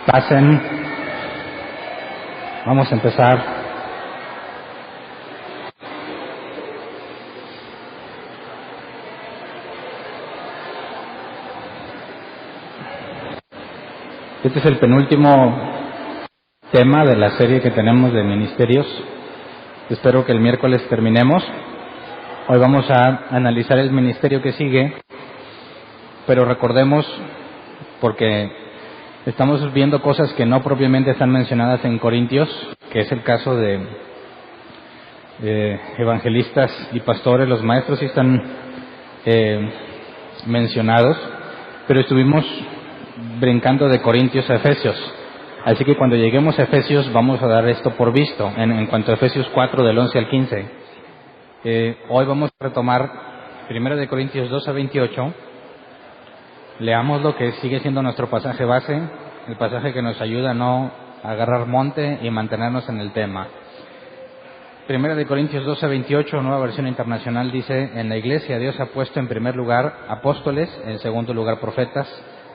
Pasen. Vamos a empezar. Este es el penúltimo tema de la serie que tenemos de ministerios. Espero que el miércoles terminemos. Hoy vamos a analizar el ministerio que sigue, pero recordemos, porque estamos viendo cosas que no propiamente están mencionadas en Corintios, que es el caso de evangelistas y pastores. Los maestros sí están mencionados, pero estuvimos brincando de Corintios a Efesios. Así que cuando lleguemos a Efesios vamos a dar esto por visto, en cuanto a Efesios 4 del 11 al 15. Hoy vamos a retomar 1 de Corintios 2 a 28. Leamos lo que sigue siendo nuestro pasaje base, el pasaje que nos ayuda a no agarrar monte y mantenernos en el tema. 1 de Corintios 2 a 28, nueva versión internacional, dice: en la iglesia Dios ha puesto en primer lugar apóstoles, en segundo lugar profetas,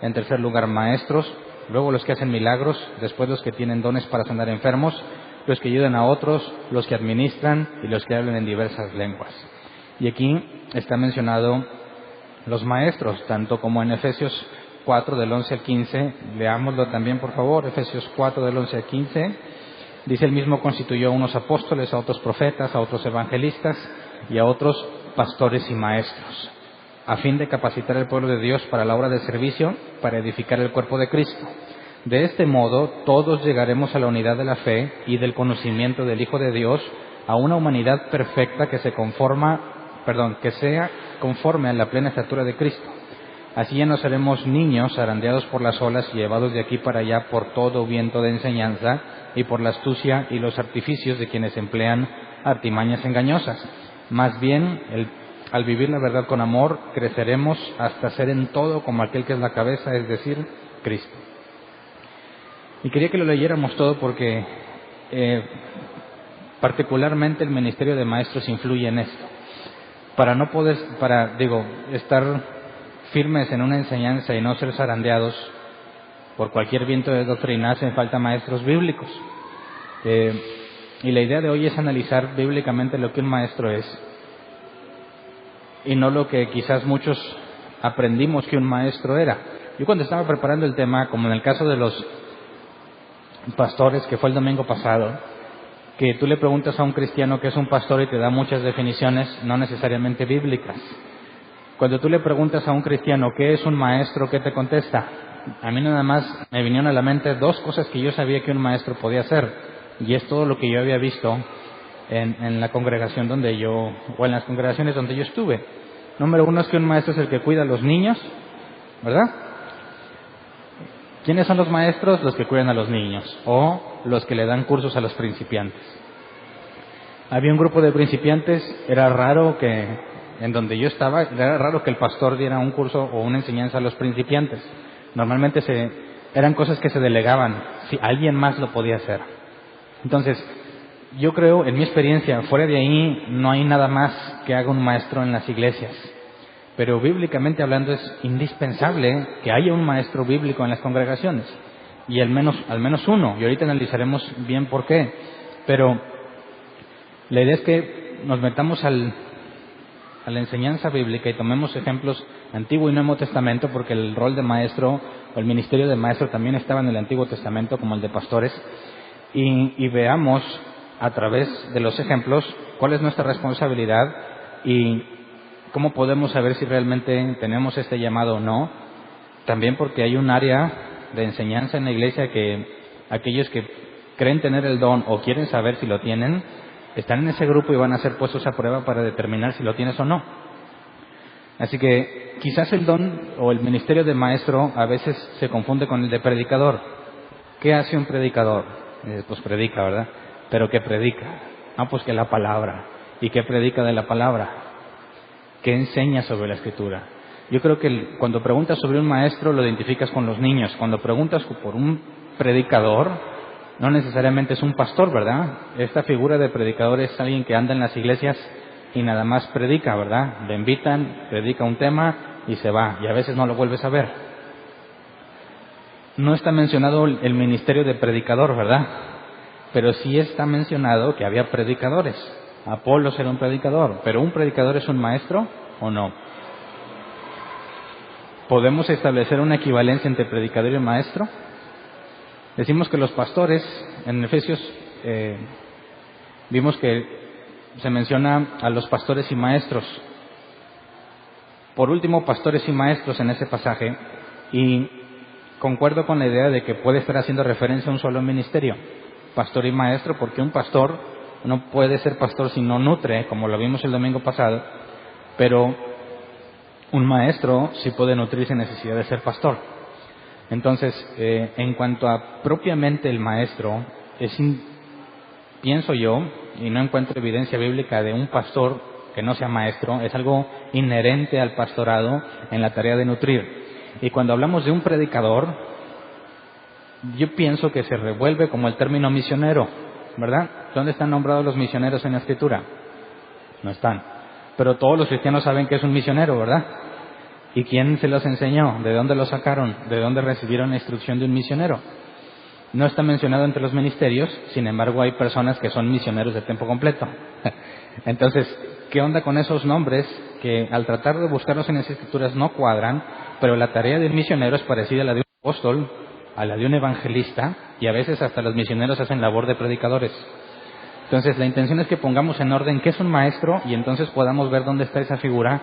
en tercer lugar maestros, luego los que hacen milagros, después los que tienen dones para sanar enfermos, los que ayudan a otros, los que administran y los que hablan en diversas lenguas. Y aquí está mencionado los maestros, tanto como en Efesios 4 del 11 al 15. Leámoslo también, por favor. Efesios 4 del 11 al 15. Dice: el mismo constituyó a unos apóstoles, a otros profetas, a otros evangelistas y a otros pastores y maestros, a fin de capacitar al pueblo de Dios para la obra de servicio, para edificar el cuerpo de Cristo. De este modo, todos llegaremos a la unidad de la fe y del conocimiento del Hijo de Dios, a una humanidad perfecta que sea conforme a la plena estatura de Cristo. Así ya no seremos niños zarandeados por las olas y llevados de aquí para allá por todo viento de enseñanza y por la astucia y los artificios de quienes emplean artimañas engañosas. Más bien, al vivir la verdad con amor, creceremos hasta ser en todo como aquel que es la cabeza, es decir, Cristo. Y quería que lo leyéramos todo porque particularmente el ministerio de maestros influye en esto. Estar firmes en una enseñanza y no ser zarandeados por cualquier viento de doctrina, hacen falta maestros bíblicos. Y la idea de hoy es analizar bíblicamente lo que un maestro es, y no lo que quizás muchos aprendimos que un maestro era. Yo cuando estaba preparando el tema, como en el caso de los pastores, que fue el domingo pasado, que tú le preguntas a un cristiano qué es un pastor y te da muchas definiciones, no necesariamente bíblicas. Cuando tú le preguntas a un cristiano qué es un maestro, ¿qué te contesta? A mí nada más me vinieron a la mente dos cosas que yo sabía que un maestro podía hacer, y es todo lo que yo había visto en la congregación o en las congregaciones donde yo estuve. Número uno es que un maestro es el que cuida a los niños, ¿verdad? ¿Quiénes son los maestros? Los que cuidan a los niños, o los que le dan cursos a los principiantes. Había un grupo de principiantes, era raro que el pastor diera un curso o una enseñanza a los principiantes. Normalmente eran cosas que se delegaban, si alguien más lo podía hacer. Entonces, yo creo, en mi experiencia, fuera de ahí no hay nada más que haga un maestro en las iglesias. Pero bíblicamente hablando es indispensable que haya un maestro bíblico en las congregaciones, y al menos uno, y ahorita analizaremos bien por qué. Pero la idea es que nos metamos a la enseñanza bíblica y tomemos ejemplos Antiguo y Nuevo Testamento, porque el rol de maestro o el ministerio de maestro también estaba en el Antiguo Testamento, como el de pastores, y veamos a través de los ejemplos cuál es nuestra responsabilidad y cómo podemos saber si realmente tenemos este llamado o no. También porque hay un área de enseñanza en la iglesia que aquellos que creen tener el don o quieren saber si lo tienen, están en ese grupo y van a ser puestos a prueba para determinar si lo tienes o no. Así que quizás el don o el ministerio de maestro a veces se confunde con el de predicador. ¿Qué hace un predicador? Pues predica, ¿verdad? ¿Pero qué predica? Pues que la palabra. ¿Y qué predica de la palabra? ¿Qué enseña sobre la Escritura? Yo creo que cuando preguntas sobre un maestro lo identificas con los niños. Cuando preguntas por un predicador, no necesariamente es un pastor, ¿verdad? Esta figura de predicador es alguien que anda en las iglesias y nada más predica, ¿verdad? Le invitan, predica un tema y se va, y a veces no lo vuelves a ver. no está mencionado el ministerio de predicador, ¿verdad? Pero sí está mencionado que había predicadores. Apolos era un predicador, pero ¿un predicador es un maestro o no? ¿Podemos establecer una equivalencia entre predicador y maestro? Decimos que los pastores, en Efesios vimos que se menciona a los pastores y maestros. Por último, pastores y maestros en ese pasaje, y concuerdo con la idea de que puede estar haciendo referencia a un solo ministerio, pastor y maestro, porque un pastor no puede ser pastor si no nutre, como lo vimos el domingo pasado, pero un maestro sí puede nutrir sin necesidad de ser pastor. Entonces, en cuanto a propiamente el maestro, pienso yo, y no encuentro evidencia bíblica de un pastor que no sea maestro, es algo inherente al pastorado en la tarea de nutrir. Y cuando hablamos de un predicador, yo pienso que se revuelve como el término misionero, ¿verdad? ¿Dónde están nombrados los misioneros en la Escritura? No están. Pero todos los cristianos saben que es un misionero, ¿verdad? ¿Y quién se los enseñó? ¿De dónde lo sacaron? ¿De dónde recibieron la instrucción de un misionero? No está mencionado entre los ministerios, sin embargo hay personas que son misioneros de tiempo completo. Entonces, ¿qué onda con esos nombres que al tratar de buscarlos en las Escrituras no cuadran, pero la tarea del misionero es parecida a la de un apóstol, a la de un evangelista, y a veces hasta los misioneros hacen labor de predicadores? Entonces, la intención es que pongamos en orden qué es un maestro y entonces podamos ver dónde está esa figura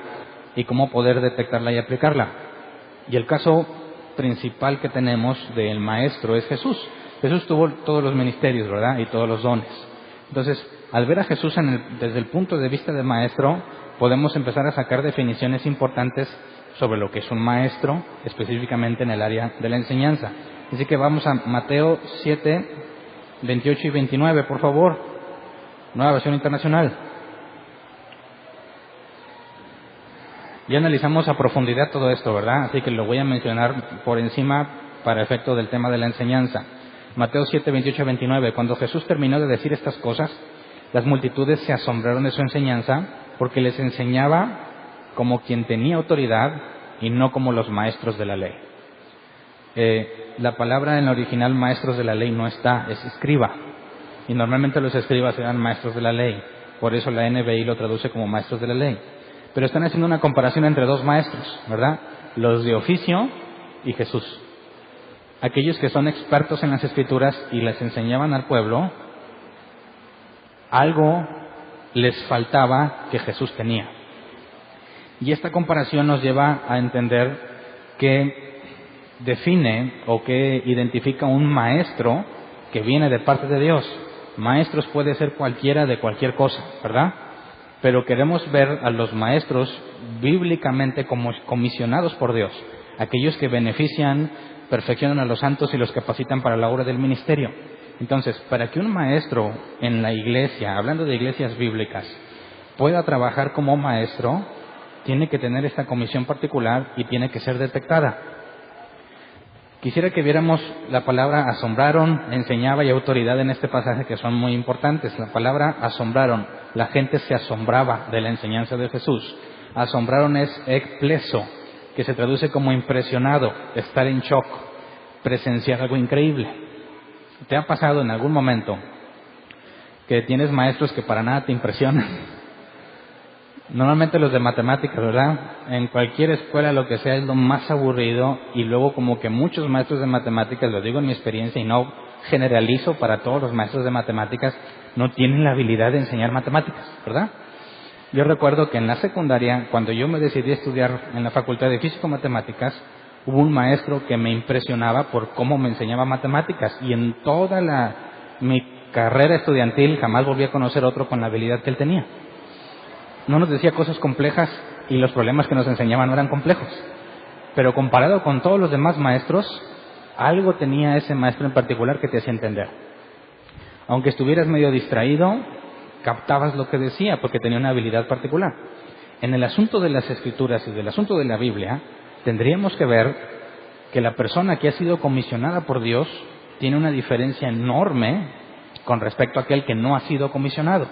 y cómo poder detectarla y aplicarla. Y el caso principal que tenemos del maestro es Jesús. Jesús tuvo todos los ministerios, ¿verdad? Y todos los dones. Entonces, al ver a Jesús desde el punto de vista de maestro, podemos empezar a sacar definiciones importantes sobre lo que es un maestro, específicamente en el área de la enseñanza. Así que vamos a Mateo 7, 28 y 29, por favor. Nueva versión internacional. Ya analizamos a profundidad todo esto, ¿verdad? Así que lo voy a mencionar por encima para efecto del tema de la enseñanza. Mateo 7, 28 a 29. Cuando Jesús terminó de decir estas cosas, las multitudes se asombraron de su enseñanza, porque les enseñaba como quien tenía autoridad y no como los maestros de la ley. La palabra en el original maestros de la ley no está, es escriba. Y normalmente los escribas eran maestros de la ley. Por eso la NBI lo traduce como maestros de la ley. Pero están haciendo una comparación entre dos maestros, ¿verdad? Los de oficio y Jesús. Aquellos que son expertos en las Escrituras y les enseñaban al pueblo, algo les faltaba que Jesús tenía. Y esta comparación nos lleva a entender que define o que identifica un maestro que viene de parte de Dios. Maestros puede ser cualquiera de cualquier cosa, ¿verdad? Pero queremos ver a los maestros bíblicamente como comisionados por Dios, aquellos que benefician, perfeccionan a los santos y los capacitan para la obra del ministerio. Entonces, para que un maestro en la iglesia, hablando de iglesias bíblicas, pueda trabajar como maestro, tiene que tener esta comisión particular y tiene que ser detectada. Quisiera que viéramos la palabra asombraron, enseñaba y autoridad en este pasaje, que son muy importantes. La palabra asombraron, la gente se asombraba de la enseñanza de Jesús. Asombraron es ekpleso, que se traduce como impresionado, estar en shock, presenciar algo increíble. ¿Te ha pasado en algún momento que tienes maestros que para nada te impresionan? Normalmente los de matemáticas, ¿verdad? En cualquier escuela, lo que sea, es lo más aburrido, y luego como que muchos maestros de matemáticas, lo digo en mi experiencia y no generalizo para todos los maestros de matemáticas, no tienen la habilidad de enseñar matemáticas, ¿verdad? Yo recuerdo que en la secundaria, cuando yo me decidí a estudiar en la Facultad de Físico-Matemáticas, hubo un maestro que me impresionaba por cómo me enseñaba matemáticas, y en toda mi carrera estudiantil jamás volví a conocer otro con la habilidad que él tenía. No nos decía cosas complejas y los problemas que nos enseñaban no eran complejos. Pero comparado con todos los demás maestros, algo tenía ese maestro en particular que te hacía entender. Aunque estuvieras medio distraído, captabas lo que decía porque tenía una habilidad particular. En el asunto de las Escrituras y del asunto de la Biblia, tendríamos que ver que la persona que ha sido comisionada por Dios tiene una diferencia enorme con respecto a aquel que no ha sido comisionado.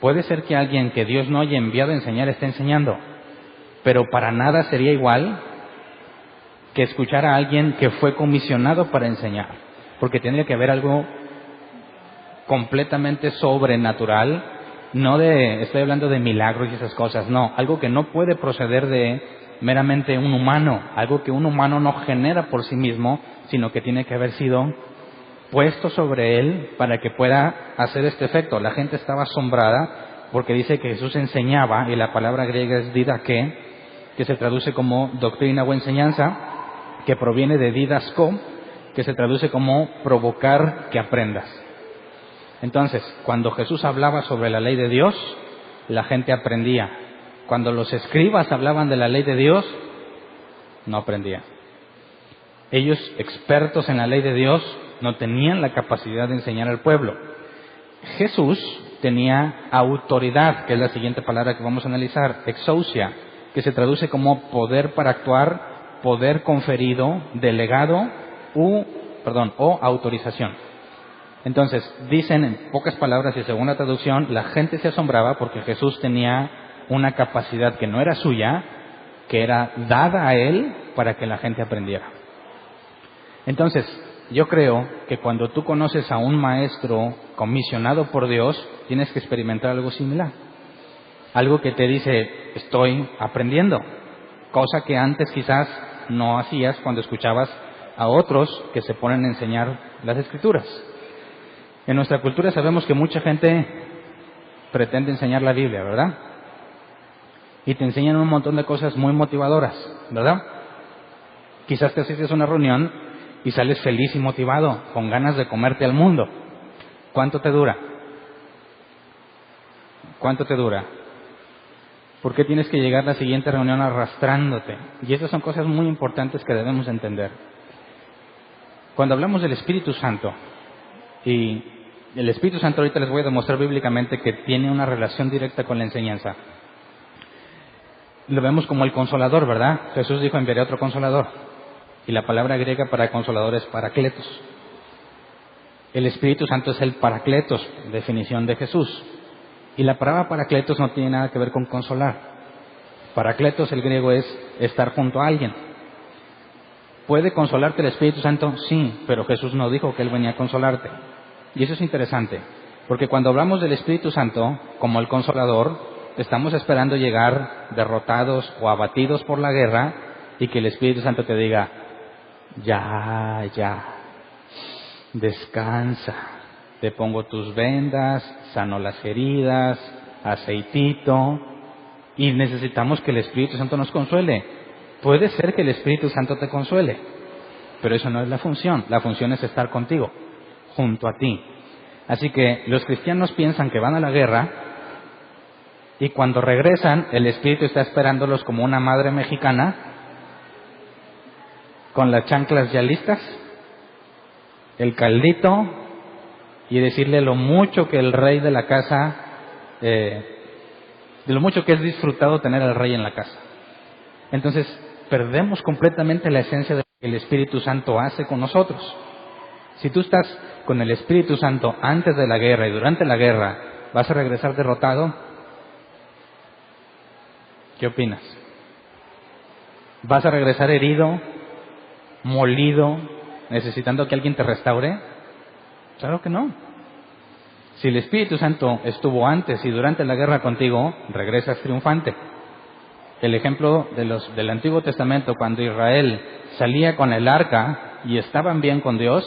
Puede ser que alguien que Dios no haya enviado a enseñar esté enseñando, pero para nada sería igual que escuchar a alguien que fue comisionado para enseñar, porque tiene que haber algo completamente sobrenatural, estoy hablando de milagros y esas cosas, no, algo que no puede proceder de meramente un humano, algo que un humano no genera por sí mismo, sino que tiene que haber sido puesto sobre él para que pueda hacer este efecto. La gente estaba asombrada porque dice que Jesús enseñaba, y la palabra griega es didaké, que se traduce como doctrina o enseñanza, que proviene de didasko, que se traduce como provocar que aprendas. Entonces, cuando Jesús hablaba sobre la ley de Dios, la gente aprendía. Cuando los escribas hablaban de la ley de Dios, no aprendían. Ellos, expertos en la ley de Dios, no tenían la capacidad de enseñar al pueblo. Jesús tenía autoridad, que es la siguiente palabra que vamos a analizar, exousia, que se traduce como poder para actuar, poder conferido, delegado o autorización. Entonces, dicen en pocas palabras y según la traducción, la gente se asombraba porque Jesús tenía una capacidad que no era suya, que era dada a él para que la gente aprendiera. Entonces, yo creo que cuando tú conoces a un maestro comisionado por Dios, tienes que experimentar algo similar. Algo que te dice, estoy aprendiendo, cosa que antes quizás no hacías cuando escuchabas a otros que se ponen a enseñar las Escrituras. En nuestra cultura sabemos que mucha gente pretende enseñar la Biblia, ¿verdad? Y te enseñan un montón de cosas muy motivadoras, ¿verdad? Quizás te asistes a una reunión y sales feliz y motivado, con ganas de comerte al mundo. ¿Cuánto te dura? ¿Cuánto te dura? ¿Por qué tienes que llegar a la siguiente reunión arrastrándote? Y esas son cosas muy importantes que debemos entender. Cuando hablamos del Espíritu Santo, y el Espíritu Santo ahorita les voy a demostrar bíblicamente que tiene una relación directa con la enseñanza. Lo vemos como el consolador, ¿verdad? Jesús dijo, enviaré otro consolador. Y la palabra griega para consolador es parakletos. El Espíritu Santo es el parakletos, definición de Jesús. Y la palabra parakletos no tiene nada que ver con consolar. Parakletos, el griego, es estar junto a alguien. ¿Puede consolarte el Espíritu Santo? Sí, pero Jesús no dijo que Él venía a consolarte. Y eso es interesante, porque cuando hablamos del Espíritu Santo como el consolador, estamos esperando llegar derrotados o abatidos por la guerra y que el Espíritu Santo te diga, ya, descansa, te pongo tus vendas, sano las heridas, aceitito, y necesitamos que el Espíritu Santo nos consuele. Puede ser que el Espíritu Santo te consuele, pero eso no es la función es estar contigo, junto a ti. Así que los cristianos piensan que van a la guerra y cuando regresan el Espíritu está esperándolos como una madre mexicana con las chanclas ya listas, el caldito y decirle lo mucho que el rey de la casa, de lo mucho que es disfrutado tener al rey en la casa. Entonces perdemos completamente la esencia de lo que el Espíritu Santo hace con nosotros. Si tú estás con el Espíritu Santo antes de la guerra y durante la guerra, ¿vas a regresar derrotado? ¿Qué opinas? ¿Vas a regresar herido, molido, necesitando que alguien te restaure? Claro que no. Si el Espíritu Santo estuvo antes y durante la guerra contigo, regresas triunfante. El ejemplo del Antiguo Testamento, cuando Israel salía con el arca y estaban bien con Dios,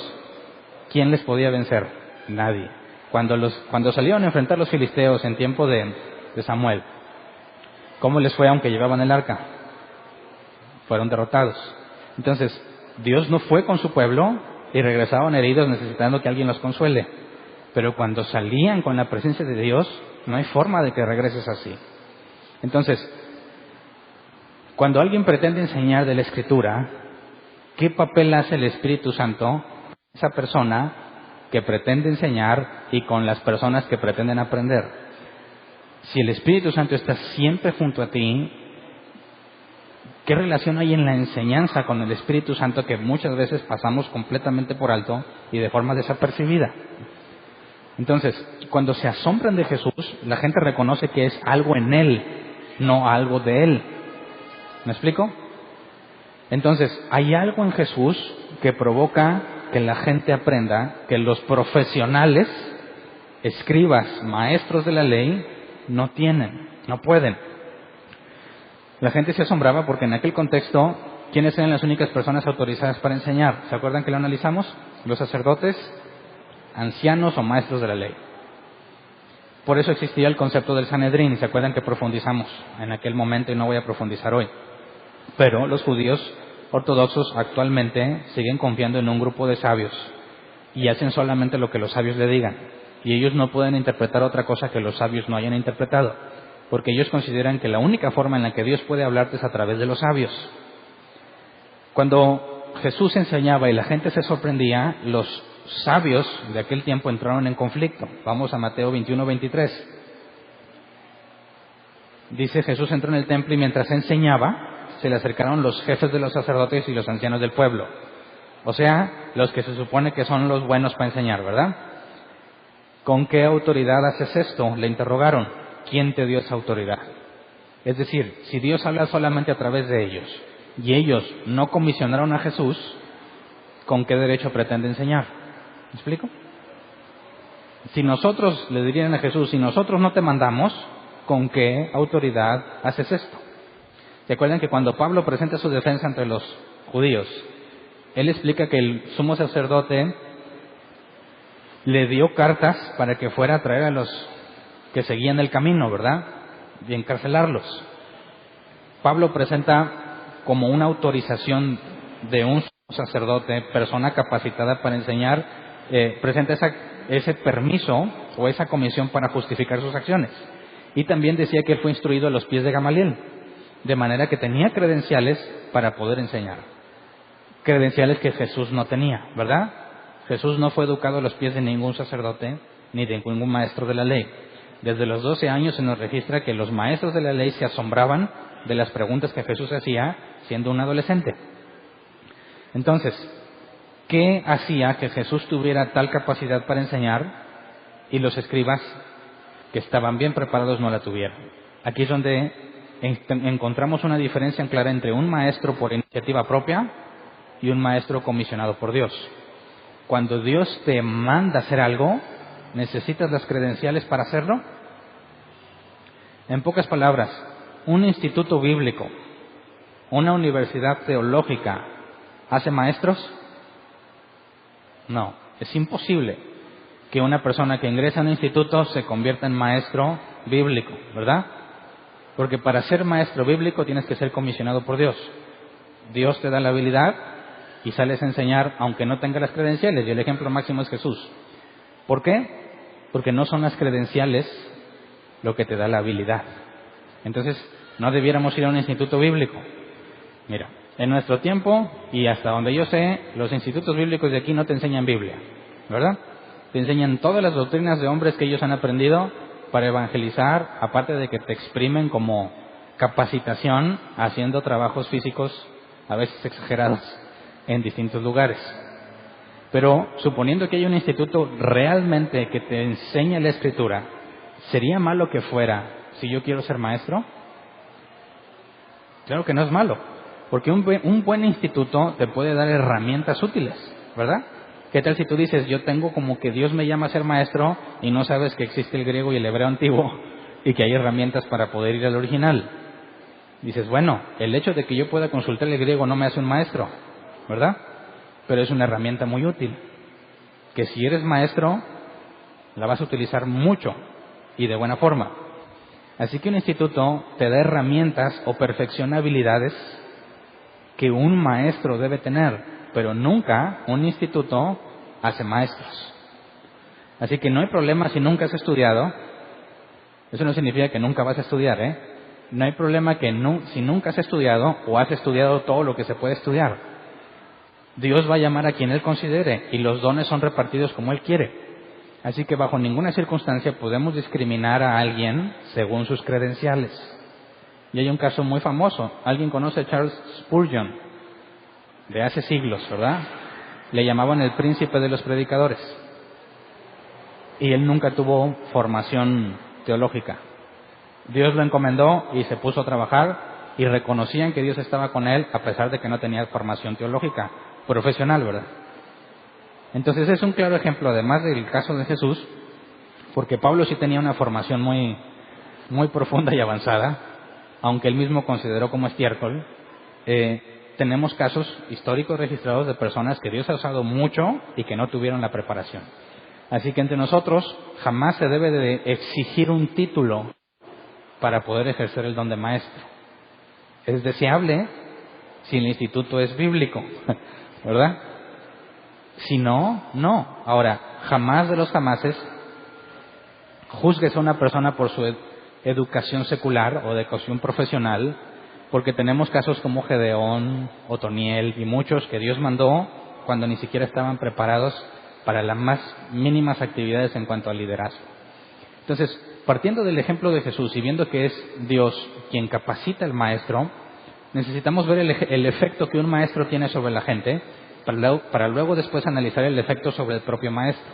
¿quién les podía vencer? Nadie. Cuando salieron a enfrentar a los filisteos en tiempo de Samuel, ¿cómo les fue aunque llevaban el arca? Fueron derrotados. Entonces, Dios no fue con su pueblo y regresaban heridos necesitando que alguien los consuele. Pero cuando salían con la presencia de Dios, no hay forma de que regreses así. Entonces, cuando alguien pretende enseñar de la Escritura, ¿qué papel hace el Espíritu Santo esa persona que pretende enseñar y con las personas que pretenden aprender? Si el Espíritu Santo está siempre junto a ti, ¿qué relación hay en la enseñanza con el Espíritu Santo que muchas veces pasamos completamente por alto y de forma desapercibida? Entonces, cuando se asombran de Jesús, la gente reconoce que es algo en Él, no algo de Él. ¿Me explico? Entonces, hay algo en Jesús que provoca que la gente aprenda que los profesionales, escribas, maestros de la ley, no tienen, no pueden. La gente se asombraba porque en aquel contexto, ¿quiénes eran las únicas personas autorizadas para enseñar? ¿Se acuerdan que lo analizamos? Los sacerdotes, ancianos o maestros de la ley. Por eso existía el concepto del Sanedrín, y se acuerdan que profundizamos en aquel momento y no voy a profundizar hoy. Pero los judíos ortodoxos actualmente siguen confiando en un grupo de sabios y hacen solamente lo que los sabios le digan. Y ellos no pueden interpretar otra cosa que los sabios no hayan interpretado, porque ellos consideran que la única forma en la que Dios puede hablarte es a través de los sabios. Cuando Jesús enseñaba y la gente se sorprendía, los sabios de aquel tiempo entraron en conflicto. Vamos a Mateo 21-23. Dice: Jesús entró en el templo y mientras enseñaba, se le acercaron los jefes de los sacerdotes y los ancianos del pueblo. O sea, los que se supone que son los buenos para enseñar, ¿verdad? ¿Con qué autoridad haces esto?, le interrogaron. ¿Quién te dio esa autoridad? Es decir, si Dios habla solamente a través de ellos y ellos no comisionaron a Jesús, ¿con qué derecho pretende enseñar? ¿Me explico? Si nosotros le dirían a Jesús: si nosotros no te mandamos, ¿con qué autoridad haces esto? ¿Se acuerdan que cuando Pablo presenta su defensa ante los judíos, él explica que el sumo sacerdote le dio cartas para que fuera a traer a los que seguían el camino, ¿verdad?, y encarcelarlos? Pablo presenta como una autorización de un sacerdote, persona capacitada para enseñar, presenta ese permiso o esa comisión para justificar sus acciones. Y también decía que él fue instruido a los pies de Gamaliel, de manera que tenía credenciales para poder enseñar. Credenciales que Jesús no tenía, ¿verdad? Jesús no fue educado a los pies de ningún sacerdote ni de ningún maestro de la ley. Desde los 12 años se nos registra que los maestros de la ley se asombraban de las preguntas que Jesús hacía siendo un adolescente. Entonces, ¿qué hacía que Jesús tuviera tal capacidad para enseñar y los escribas que estaban bien preparados no la tuvieron? Aquí es donde encontramos una diferencia clara entre un maestro por iniciativa propia y un maestro comisionado por Dios. Cuando Dios te manda hacer algo, ¿necesitas las credenciales para hacerlo? En pocas palabras, un instituto bíblico, una universidad teológica, ¿hace maestros? No, es imposible que una persona que ingresa a un instituto se convierta en maestro bíblico, ¿verdad? Porque para ser maestro bíblico tienes que ser comisionado por Dios. Dios te da la habilidad y sales a enseñar aunque no tengas las credenciales, y el ejemplo máximo es Jesús. ¿Por qué? Porque no son las credenciales lo que te da la habilidad. Entonces, no debiéramos ir a un instituto bíblico. Mira, en nuestro tiempo, y hasta donde yo sé, los institutos bíblicos de aquí no te enseñan Biblia, ¿verdad? Te enseñan todas las doctrinas de hombres que ellos han aprendido para evangelizar, aparte de que te exprimen como capacitación haciendo trabajos físicos, a veces exagerados, en distintos lugares. Pero suponiendo que hay un instituto realmente que te enseña la Escritura, ¿sería malo que fuera si yo quiero ser maestro? Claro que no es malo, porque un buen instituto te puede dar herramientas útiles, ¿verdad? ¿Qué tal si tú dices: yo tengo como que Dios me llama a ser maestro, y no sabes que existe el griego y el hebreo antiguo y que hay herramientas para poder ir al original? Dices: bueno, el hecho de que yo pueda consultar el griego no me hace un maestro, ¿verdad? Pero es una herramienta muy útil, que si eres maestro la vas a utilizar mucho y de buena forma. Así que un instituto te da herramientas o perfecciona habilidades que un maestro debe tener, pero nunca un instituto hace maestros. Así que no hay problema si nunca has estudiado. Eso no significa que nunca vas a estudiar, ¿eh? No hay problema que si nunca has estudiado o has estudiado todo lo que se puede estudiar. Dios va a llamar a quien Él considere y los dones son repartidos como Él quiere. Así que bajo ninguna circunstancia podemos discriminar a alguien según sus credenciales. Y hay un caso muy famoso. ¿Alguien conoce a Charles Spurgeon? De hace siglos, ¿verdad? Le llamaban el príncipe de los predicadores. Y él nunca tuvo formación teológica. Dios lo encomendó y se puso a trabajar y reconocían que Dios estaba con él a pesar de que no tenía formación teológica profesional, ¿verdad? Entonces es un claro ejemplo, además del caso de Jesús, porque Pablo sí tenía una formación muy profunda y avanzada, aunque él mismo consideró como estiércol. Tenemos casos históricos registrados de personas que Dios ha usado mucho y que no tuvieron la preparación. Así que entre nosotros jamás se debe de exigir un título para poder ejercer el don de maestro. Es deseable si el instituto es bíblico, ¿verdad? Si no, no. Ahora, jamás de los jamases juzgues a una persona por su educación secular o de educación profesional, porque tenemos casos como Gedeón, Otoniel y muchos que Dios mandó cuando ni siquiera estaban preparados para las más mínimas actividades en cuanto al liderazgo. Entonces, partiendo del ejemplo de Jesús y viendo que es Dios quien capacita al maestro, necesitamos ver el efecto que un maestro tiene sobre la gente para luego después analizar el efecto sobre el propio maestro.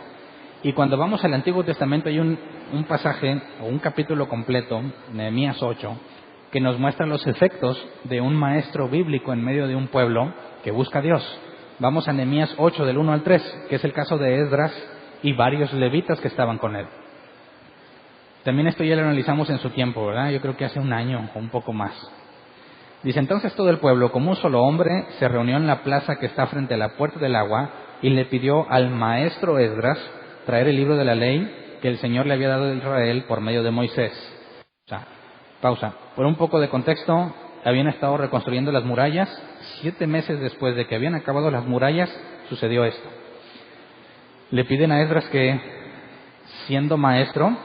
Y cuando vamos al Antiguo Testamento hay un pasaje o un capítulo completo, Nehemías 8, que nos muestra los efectos de un maestro bíblico en medio de un pueblo que busca a Dios. Vamos a Nehemías 8 del 1 al 3, que es el caso de Esdras y varios levitas que estaban con él. También esto ya lo analizamos en su tiempo, ¿verdad? Yo creo que hace un año o un poco más. Dice, entonces todo el pueblo, como un solo hombre, se reunió en la plaza que está frente a la puerta del agua y le pidió al maestro Esdras traer el libro de la ley que el Señor le había dado a Israel por medio de Moisés. O sea, pausa. Por un poco de contexto, habían estado reconstruyendo las murallas. 7 meses después de que habían acabado las murallas, sucedió esto. Le piden a Esdras que, siendo maestro,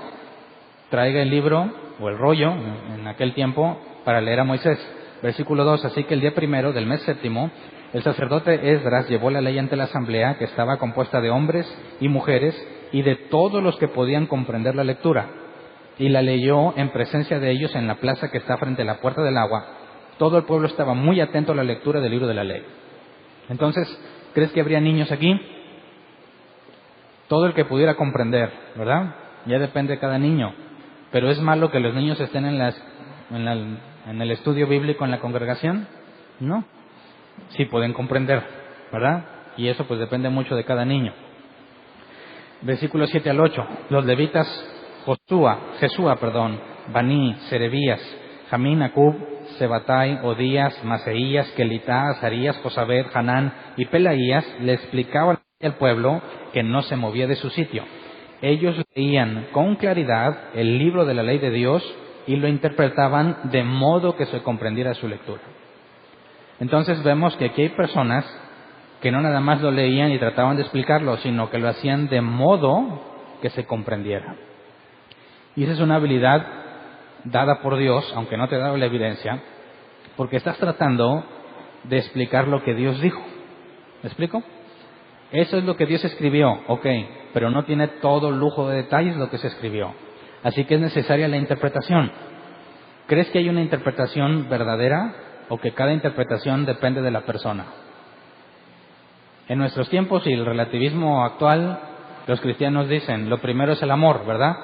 traiga el libro o el rollo en aquel tiempo para leer a Moisés. Versículo 2, así que el día primero del mes séptimo, el sacerdote Esdras llevó la ley ante la asamblea, que estaba compuesta de hombres y mujeres y de todos los que podían comprender la lectura, y la leyó en presencia de ellos en la plaza que está frente a la puerta del agua. Todo el pueblo estaba muy atento a la lectura del libro de la ley. Entonces, ¿crees que habría niños aquí? Todo el que pudiera comprender, ¿verdad? Ya depende de cada niño. Pero ¿es malo que los niños estén en el estudio bíblico en la congregación? No. Sí pueden comprender, ¿verdad? Y eso pues depende mucho de cada niño. Versículos 7 al 8. Los levitas Jesúa, Baní, Serebías, Jamín, Acub, Sebatai, Odías, Maseías, Kelitá, Azarías, Josabed, Hanán y Pelaías le explicaban al pueblo que no se movía de su sitio. Ellos leían con claridad el libro de la ley de Dios y lo interpretaban de modo que se comprendiera su lectura. Entonces vemos que aquí hay personas que no nada más lo leían y trataban de explicarlo, sino que lo hacían de modo que se comprendiera. Y esa es una habilidad dada por Dios, aunque no te he dado la evidencia, porque estás tratando de explicar lo que Dios dijo. ¿Me explico? Eso es lo que Dios escribió, ok, pero no tiene todo lujo de detalles lo que se escribió. Así que es necesaria la interpretación. ¿Crees que hay una interpretación verdadera o que cada interpretación depende de la persona? En nuestros tiempos y el relativismo actual, los cristianos dicen, lo primero es el amor, ¿verdad?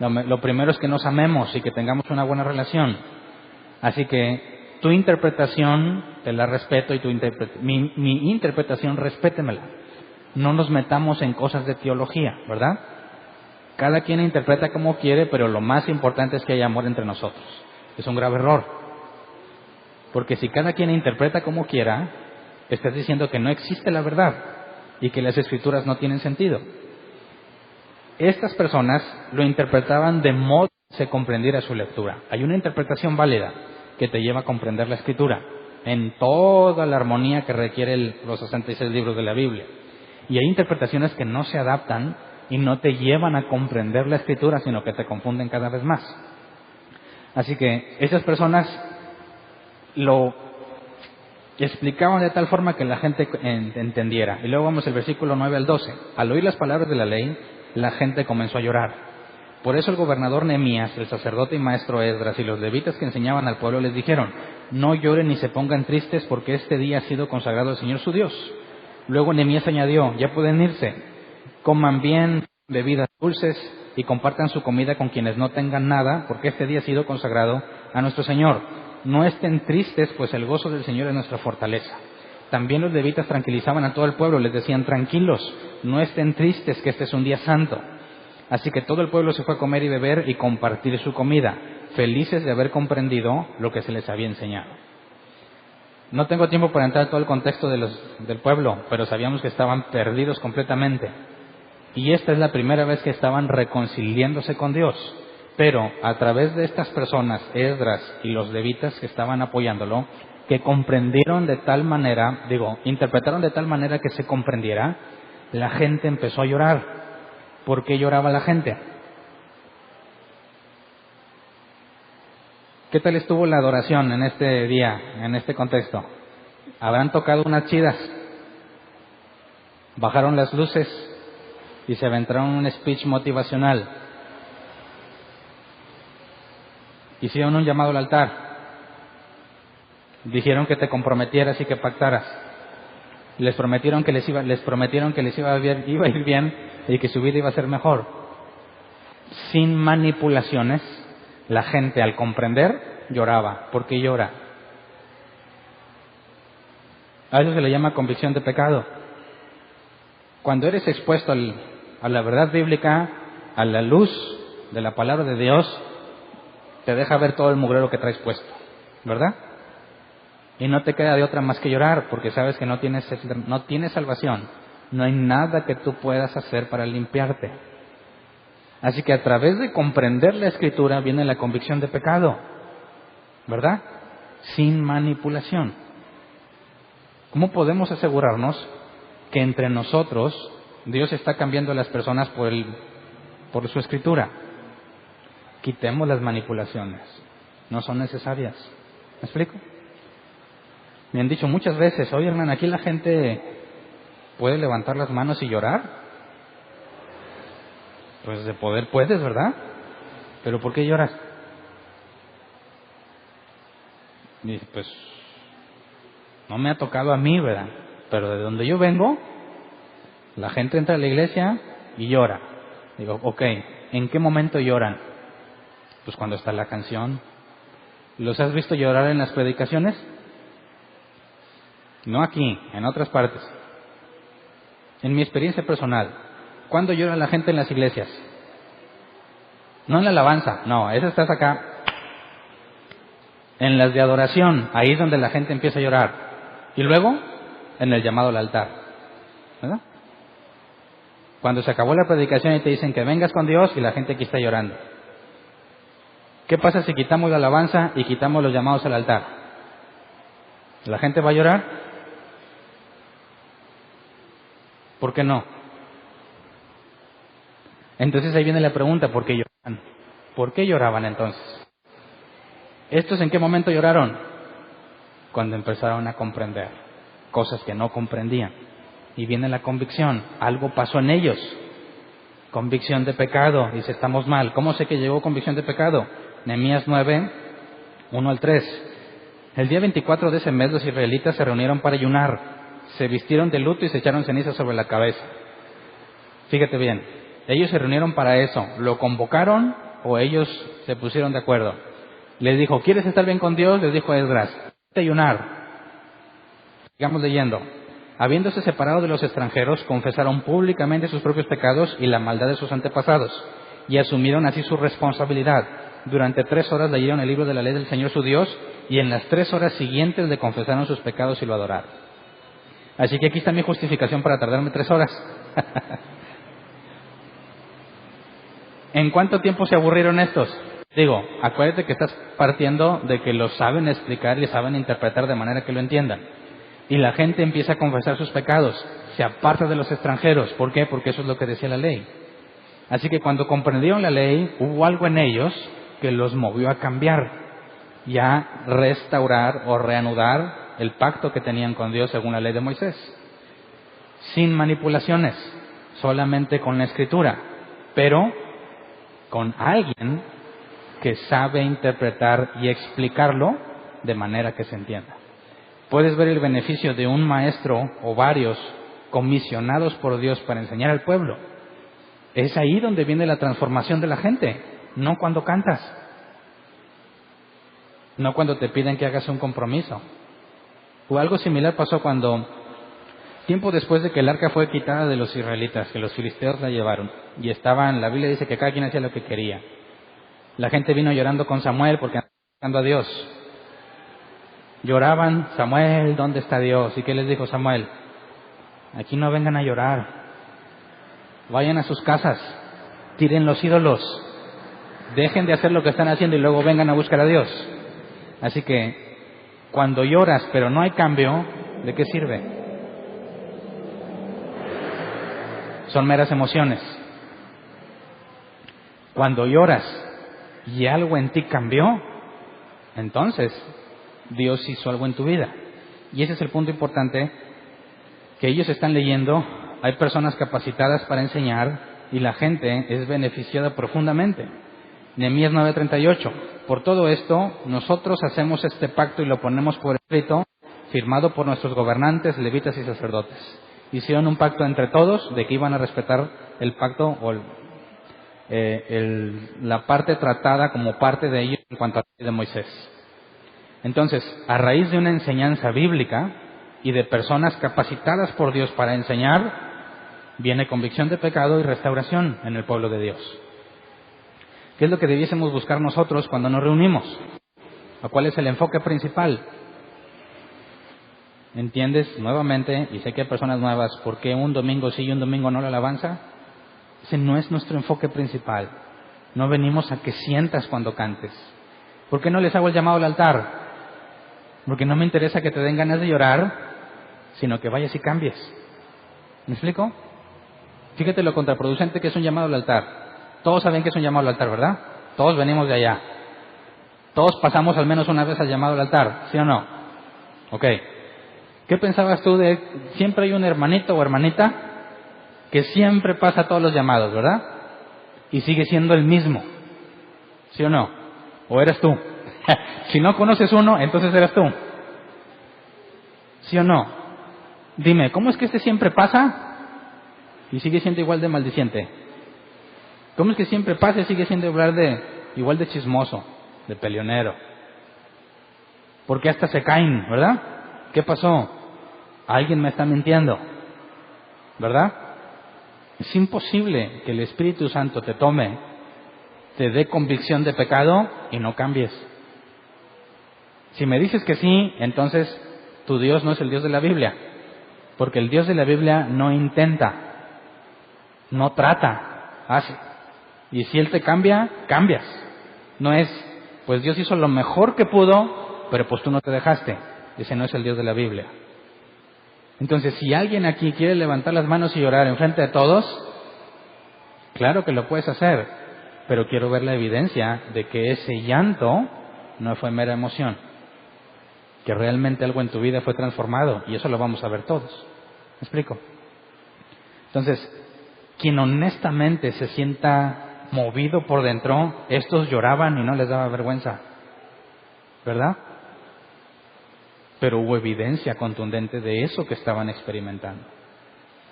Lo primero es que nos amemos y que tengamos una buena relación. Así que tu interpretación te la respeto y mi interpretación respétemela. No nos metamos en cosas de teología, ¿verdad? Cada quien interpreta como quiere, pero lo más importante es que haya amor entre nosotros. Es un grave error. Porque si cada quien interpreta como quiera, estás diciendo que no existe la verdad y que las escrituras no tienen sentido. Estas personas lo interpretaban de modo que se comprendiera su lectura. Hay una interpretación válida que te lleva a comprender la escritura en toda la armonía que requiere los 66 libros de la Biblia. Y hay interpretaciones que no se adaptan y no te llevan a comprender la escritura, sino que te confunden cada vez más. Así que esas personas lo explicaban de tal forma que la gente entendiera. Y luego vamos al versículo 9 al 12. Al oír las palabras de la ley, la gente comenzó a llorar. Por eso el gobernador Nehemías, el sacerdote y maestro Esdras y los levitas que enseñaban al pueblo les dijeron, no lloren ni se pongan tristes porque este día ha sido consagrado al Señor su Dios. Luego Nehemías añadió, ya pueden irse, coman bien bebidas dulces y compartan su comida con quienes no tengan nada porque este día ha sido consagrado a nuestro Señor. no estén tristes, pues el gozo del Señor es nuestra fortaleza. También los levitas tranquilizaban a todo el pueblo, les decían, tranquilos, no estén tristes, que este es un día santo. Así que todo el pueblo se fue a comer y beber y compartir su comida, felices de haber comprendido lo que se les había enseñado. No tengo tiempo para entrar en todo el contexto del pueblo, pero sabíamos que estaban perdidos completamente. Y esta es la primera vez que estaban reconciliándose con Dios. Pero a través de estas personas, Esdras y los levitas que estaban apoyándolo, que comprendieron de tal manera, interpretaron de tal manera que se comprendiera, la gente empezó a llorar. ¿Por qué lloraba la gente? ¿Qué tal estuvo la adoración en este día, en este contexto? Habrán tocado unas chidas, bajaron las luces y se aventaron un speech motivacional. Hicieron un llamado al altar. Dijeron que te comprometieras y que pactaras. Les prometieron que les iba a ir bien y que su vida iba a ser mejor. Sin manipulaciones, la gente al comprender lloraba. ¿Por qué llora? A eso se le llama convicción de pecado. Cuando eres expuesto a la verdad bíblica, a la luz de la palabra de Dios, te deja ver todo el mugrero que traes puesto, ¿verdad? Y no te queda de otra más que llorar, porque sabes que no tienes salvación. No hay nada que tú puedas hacer para limpiarte. Así que a través de comprender la Escritura viene la convicción de pecado, ¿verdad? Sin manipulación. ¿Cómo podemos asegurarnos que entre nosotros Dios está cambiando a las personas por su Escritura? Quitemos las manipulaciones. No son necesarias. ¿Me explico? Me han dicho muchas veces, oye hermano, aquí la gente puede levantar las manos y llorar. Pues de poder puedes, ¿verdad? ¿Pero por qué lloras? Y dice, pues no me ha tocado a mí, ¿verdad? Pero de donde yo vengo, la gente entra a la iglesia y llora. Digo, ok, ¿en qué momento lloran? Pues cuando está la canción. ¿Los has visto llorar en las predicaciones? No aquí, en otras partes. En mi experiencia personal, ¿cuándo llora la gente en las iglesias? No en la alabanza, no, esa estás acá. En las de adoración, ahí es donde la gente empieza a llorar. Y luego, en el llamado al altar, ¿verdad? Cuando se acabó la predicación y te dicen que vengas con Dios y la gente aquí está llorando. ¿Qué pasa si quitamos la alabanza y quitamos los llamados al altar? ¿La gente va a llorar? ¿Por qué no? Entonces ahí viene la pregunta, ¿por qué lloraban? ¿Por qué lloraban entonces? ¿Estos en qué momento lloraron? Cuando empezaron a comprender cosas que no comprendían. Y viene la convicción, algo pasó en ellos. Convicción de pecado, dice, estamos mal. ¿Cómo sé que llegó convicción de pecado? Nehemías 9, 1 al 3. El día 24 de ese mes los israelitas se reunieron para ayunar. Se vistieron de luto y se echaron ceniza sobre la cabeza. Fíjate bien, ellos se reunieron para eso. ¿Lo convocaron o ellos se pusieron de acuerdo? Les dijo, ¿quieres estar bien con Dios? Les dijo Esdras, ayunar. Sigamos leyendo. Habiéndose separado de los extranjeros, confesaron públicamente sus propios pecados y la maldad de sus antepasados, y asumieron así su responsabilidad. Durante 3 horas leyeron el libro de la ley del Señor su Dios, y en las 3 horas siguientes le confesaron sus pecados y lo adoraron. Así que aquí está mi justificación para tardarme 3 horas. ¿En cuánto tiempo se aburrieron estos? Digo, acuérdate que estás partiendo de que lo saben explicar y saben interpretar de manera que lo entiendan. Y la gente empieza a confesar sus pecados, se aparta de los extranjeros. ¿Por qué? Porque eso es lo que decía la ley. Así que cuando comprendieron la ley, hubo algo en ellos que los movió a cambiar y a restaurar o reanudar el pacto que tenían con Dios según la ley de Moisés. Sin manipulaciones, solamente con la Escritura, pero con alguien que sabe interpretar y explicarlo de manera que se entienda. Puedes ver el beneficio de un maestro o varios comisionados por Dios para enseñar al pueblo. Es ahí donde viene la transformación de la gente, no cuando cantas. no cuando te piden que hagas un compromiso. O algo similar pasó cuando, tiempo después de que el arca fue quitada de los israelitas, que los filisteos la llevaron, y estaban, la Biblia dice que cada quien hacía lo que quería. La gente vino llorando con Samuel porque andaban buscando a Dios. Lloraban, Samuel, ¿dónde está Dios? ¿Y qué les dijo Samuel? Aquí no vengan a llorar. Vayan a sus casas, tiren los ídolos, dejen de hacer lo que están haciendo y luego vengan a buscar a Dios. Así que, cuando lloras pero no hay cambio, ¿de qué sirve? Son meras emociones. Cuando lloras y algo en ti cambió, entonces Dios hizo algo en tu vida. Y ese es el punto importante que ellos están leyendo. Hay personas capacitadas para enseñar y la gente es beneficiada profundamente. Nehemías 9:38. Por todo esto, nosotros hacemos este pacto y lo ponemos por escrito, firmado por nuestros gobernantes, levitas y sacerdotes. Hicieron un pacto entre todos de que iban a respetar el pacto o la parte tratada como parte de ellos en cuanto a la ley de Moisés. Entonces, a raíz de una enseñanza bíblica y de personas capacitadas por Dios para enseñar, viene convicción de pecado y restauración en el pueblo de Dios. ¿Qué es lo que debiésemos buscar nosotros cuando nos reunimos? ¿O cuál es el enfoque principal? ¿Entiendes nuevamente? Y sé que hay personas nuevas, ¿por qué un domingo sí y un domingo no la alabanza? Ese no es nuestro enfoque principal. No venimos a que sientas cuando cantes. ¿Por qué no les hago el llamado al altar? Porque no me interesa que te den ganas de llorar, sino que vayas y cambies. ¿Me explico? Fíjate lo contraproducente que es un llamado al altar. Todos saben que es un llamado al altar, ¿verdad? Todos venimos de allá. Todos pasamos al menos una vez al llamado al altar, ¿sí o no? Ok. ¿Qué pensabas tú de siempre hay un hermanito o hermanita que siempre pasa todos los llamados, ¿verdad? Y sigue siendo el mismo, ¿sí o no? ¿O eres tú? Si no conoces uno, entonces eres tú. ¿Sí o no? Dime, ¿cómo es que este siempre pasa y sigue siendo igual de maldiciente? ¿Cómo es que siempre pasa y sigue siendo igual de chismoso, de peleonero? Porque hasta se caen, ¿verdad? ¿Qué pasó? Alguien me está mintiendo, ¿verdad? Es imposible que el Espíritu Santo te tome, te dé convicción de pecado y no cambies. Si me dices que sí, entonces tu Dios no es el Dios de la Biblia, porque el Dios de la Biblia no intenta, no trata, hace. Y si Él te cambia, cambias. No es, pues Dios hizo lo mejor que pudo, pero pues tú no te dejaste. Ese no es el Dios de la Biblia. Entonces, si alguien aquí quiere levantar las manos y llorar enfrente de todos, claro que lo puedes hacer, pero quiero ver la evidencia de que ese llanto no fue mera emoción, que realmente algo en tu vida fue transformado, y eso lo vamos a ver todos. ¿Me explico? Entonces, quien honestamente se sienta movido por dentro, estos lloraban y no les daba vergüenza, ¿verdad? Pero hubo evidencia contundente de eso que estaban experimentando.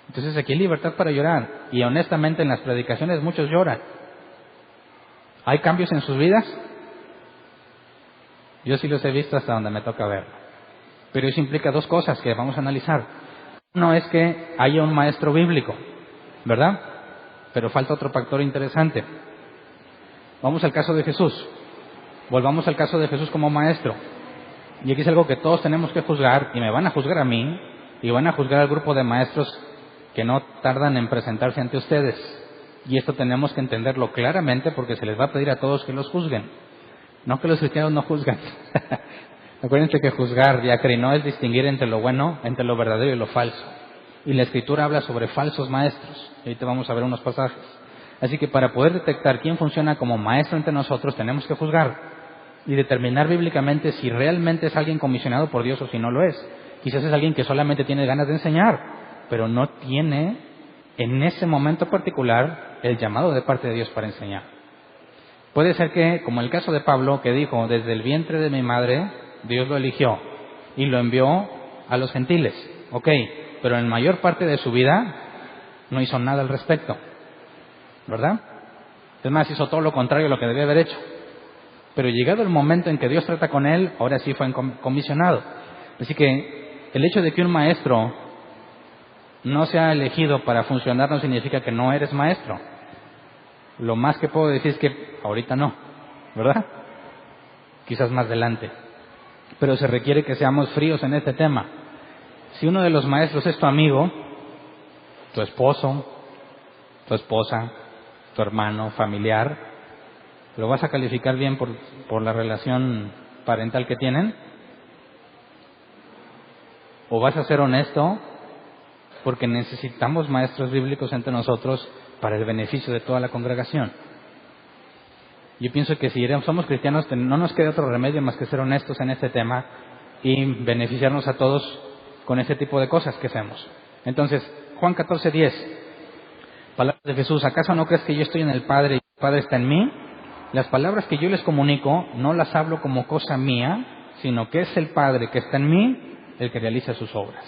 Entonces aquí hay libertad para llorar, y honestamente en las predicaciones muchos lloran. ¿Hay cambios en sus vidas? Yo sí los he visto hasta donde me toca verlo. Pero eso implica dos cosas que vamos a analizar. Uno es que haya un maestro bíblico, ¿verdad? Pero falta otro factor interesante. Vamos al caso de Jesús. Volvamos al caso de Jesús como maestro. Y aquí es algo que todos tenemos que juzgar, y me van a juzgar a mí, y van a juzgar al grupo de maestros que no tardan en presentarse ante ustedes. Y esto tenemos que entenderlo claramente, porque se les va a pedir a todos que los juzguen. No que los cristianos no juzgan. Acuérdense que juzgar, diacrino, es distinguir entre lo bueno, entre lo verdadero y lo falso. Y la Escritura habla sobre falsos maestros. Y ahorita vamos a ver unos pasajes. Así que para poder detectar quién funciona como maestro entre nosotros, tenemos que juzgar y determinar bíblicamente si realmente es alguien comisionado por Dios o si no lo es. Quizás es alguien que solamente tiene ganas de enseñar, pero no tiene en ese momento particular el llamado de parte de Dios para enseñar. Puede ser que, como el caso de Pablo, que dijo, desde el vientre de mi madre, Dios lo eligió y lo envió a los gentiles. Ok, pero en mayor parte de su vida no hizo nada al respecto, ¿verdad? Es más, hizo todo lo contrario a lo que debía haber hecho. Pero llegado el momento en que Dios trata con él, ahora sí fue comisionado. Así que el hecho de que un maestro no sea elegido para funcionar no significa que no eres maestro. Lo más que puedo decir es que ahorita no, ¿verdad? Quizás más adelante. Pero se requiere que seamos fríos en este tema. Si uno de los maestros es tu amigo, tu esposo, tu esposa, tu hermano, familiar, ¿lo vas a calificar bien por la relación parental que tienen? ¿O vas a ser honesto? Porque necesitamos maestros bíblicos entre nosotros para el beneficio de toda la congregación. Yo pienso que si somos cristianos no nos queda otro remedio más que ser honestos en este tema y beneficiarnos a todos con ese tipo de cosas que hacemos. Entonces, Juan 14:10, palabras de Jesús: ¿acaso no crees que yo estoy en el Padre y el Padre está en mí? Las palabras que yo les comunico no las hablo como cosa mía, sino que es el Padre que está en mí el que realiza sus obras.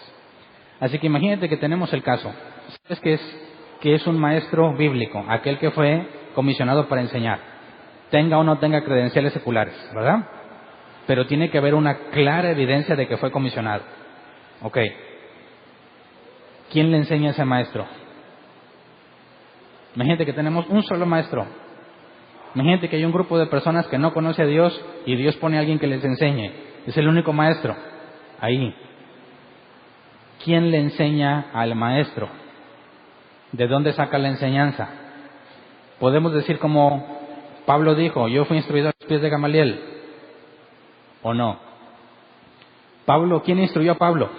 Así que imagínate que tenemos el caso. ¿Sabes que es un maestro bíblico? Aquel que fue comisionado para enseñar. Tenga o no tenga credenciales seculares, ¿verdad? Pero tiene que haber una clara evidencia de que fue comisionado. Ok. ¿Quién le enseña a ese maestro? Imagínate que tenemos un solo maestro. Imagínate que hay un grupo de personas que no conoce a Dios y Dios pone a alguien que les enseñe. Es el único maestro. Ahí. ¿Quién le enseña al maestro? ¿De dónde saca la enseñanza? Podemos decir como Pablo dijo: yo fui instruido a los pies de Gamaliel. ¿O no? Pablo, ¿quién instruyó a Pablo?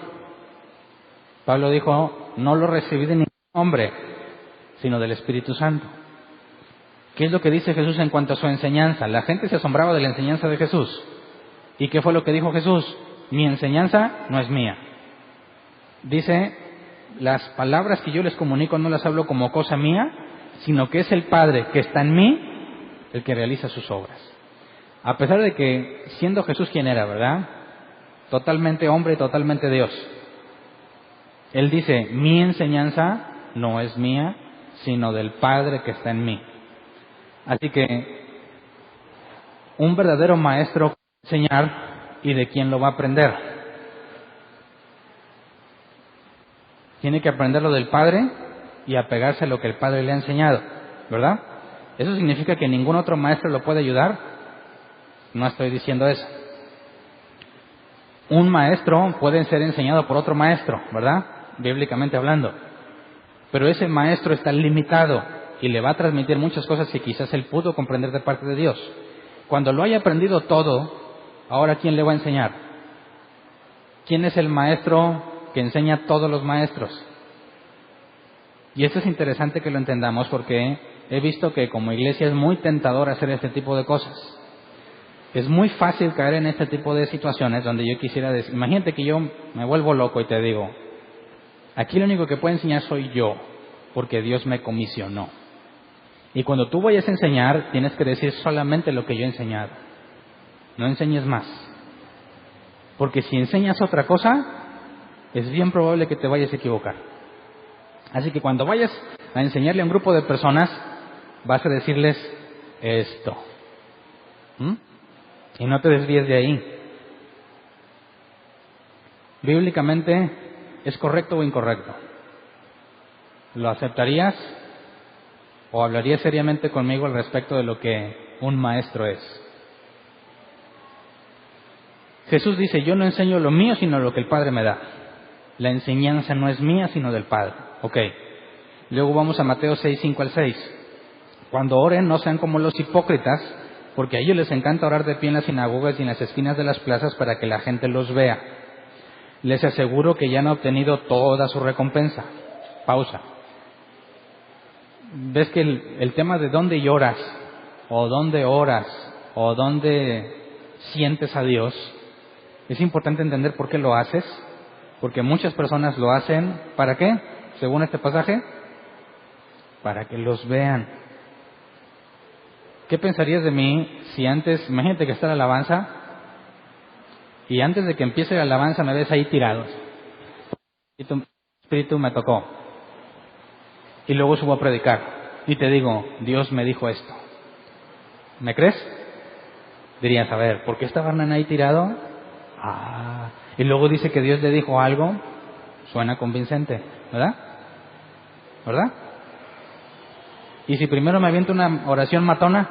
Pablo dijo: no lo recibí de ningún hombre, sino del Espíritu Santo. ¿Qué es lo que dice Jesús en cuanto a su enseñanza? La gente se asombraba de la enseñanza de Jesús. ¿Y qué fue lo que dijo Jesús? Mi enseñanza no es mía. Dice: las palabras que yo les comunico no las hablo como cosa mía, sino que es el Padre que está en mí el que realiza sus obras. A pesar de que, siendo Jesús quien era, ¿verdad? Totalmente hombre y totalmente Dios. Él dice: mi enseñanza no es mía, sino del Padre que está en mí. Así que un verdadero maestro enseñar, ¿y de quién lo va a aprender? Tiene que aprenderlo del Padre y apegarse a lo que el Padre le ha enseñado, ¿verdad? ¿Eso significa que ningún otro maestro lo puede ayudar? No estoy diciendo eso. Un maestro puede ser enseñado por otro maestro, ¿verdad? Bíblicamente hablando. Pero ese maestro está limitado y le va a transmitir muchas cosas que quizás él pudo comprender de parte de Dios. Cuando lo haya aprendido todo, ahora ¿quién le va a enseñar? ¿Quién es el maestro que enseña a todos los maestros? Y esto es interesante que lo entendamos, porque he visto que como iglesia es muy tentador hacer este tipo de cosas. Es muy fácil caer en este tipo de situaciones donde yo quisiera decir: imagínate que yo me vuelvo loco y te digo: aquí lo único que puedo enseñar soy yo, porque Dios me comisionó. Y cuando tú vayas a enseñar, tienes que decir solamente lo que yo he enseñado. No enseñes más. Porque si enseñas otra cosa, es bien probable que te vayas a equivocar. Así que cuando vayas a enseñarle a un grupo de personas, vas a decirles esto. Y no te desvíes de ahí. Bíblicamente, ¿es correcto o incorrecto? ¿Lo aceptarías? ¿O hablarías seriamente conmigo al respecto de lo que un maestro es? Jesús dice: yo no enseño lo mío, sino lo que el Padre me da. La enseñanza no es mía, sino del Padre. Ok. Luego vamos a Mateo 6, 5 al 6. Cuando oren, no sean como los hipócritas, porque a ellos les encanta orar de pie en las sinagogas y en las esquinas de las plazas para que la gente los vea. Les aseguro que ya han obtenido toda su recompensa. Pausa. ¿Ves que el tema de dónde lloras, o dónde oras, o dónde sientes a Dios, es importante entender por qué lo haces? Porque muchas personas lo hacen, ¿para qué? Según este pasaje, para que los vean. ¿Qué pensarías de mí si antes, imagínate que está la alabanza, y antes de que empiece la alabanza me ves ahí tirado? El Espíritu me tocó. Y luego subo a predicar y te digo: Dios me dijo esto. ¿Me crees? Dirías, a ver, ¿por qué estaba Hernán ahí tirado? Y luego dice que Dios le dijo algo. Suena convincente, ¿verdad? ¿Verdad? ¿Y si primero me aviento una oración matona?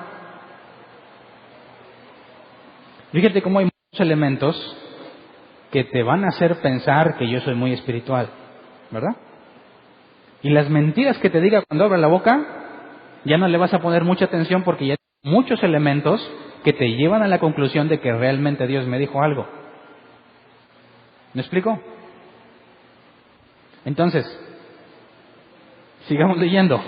Fíjate cómo hay muchos elementos que te van a hacer pensar que yo soy muy espiritual, ¿verdad? Y las mentiras que te diga cuando abra la boca, ya no le vas a poner mucha atención porque ya hay muchos elementos que te llevan a la conclusión de que realmente Dios me dijo algo. ¿Me explico? Entonces, sigamos leyendo.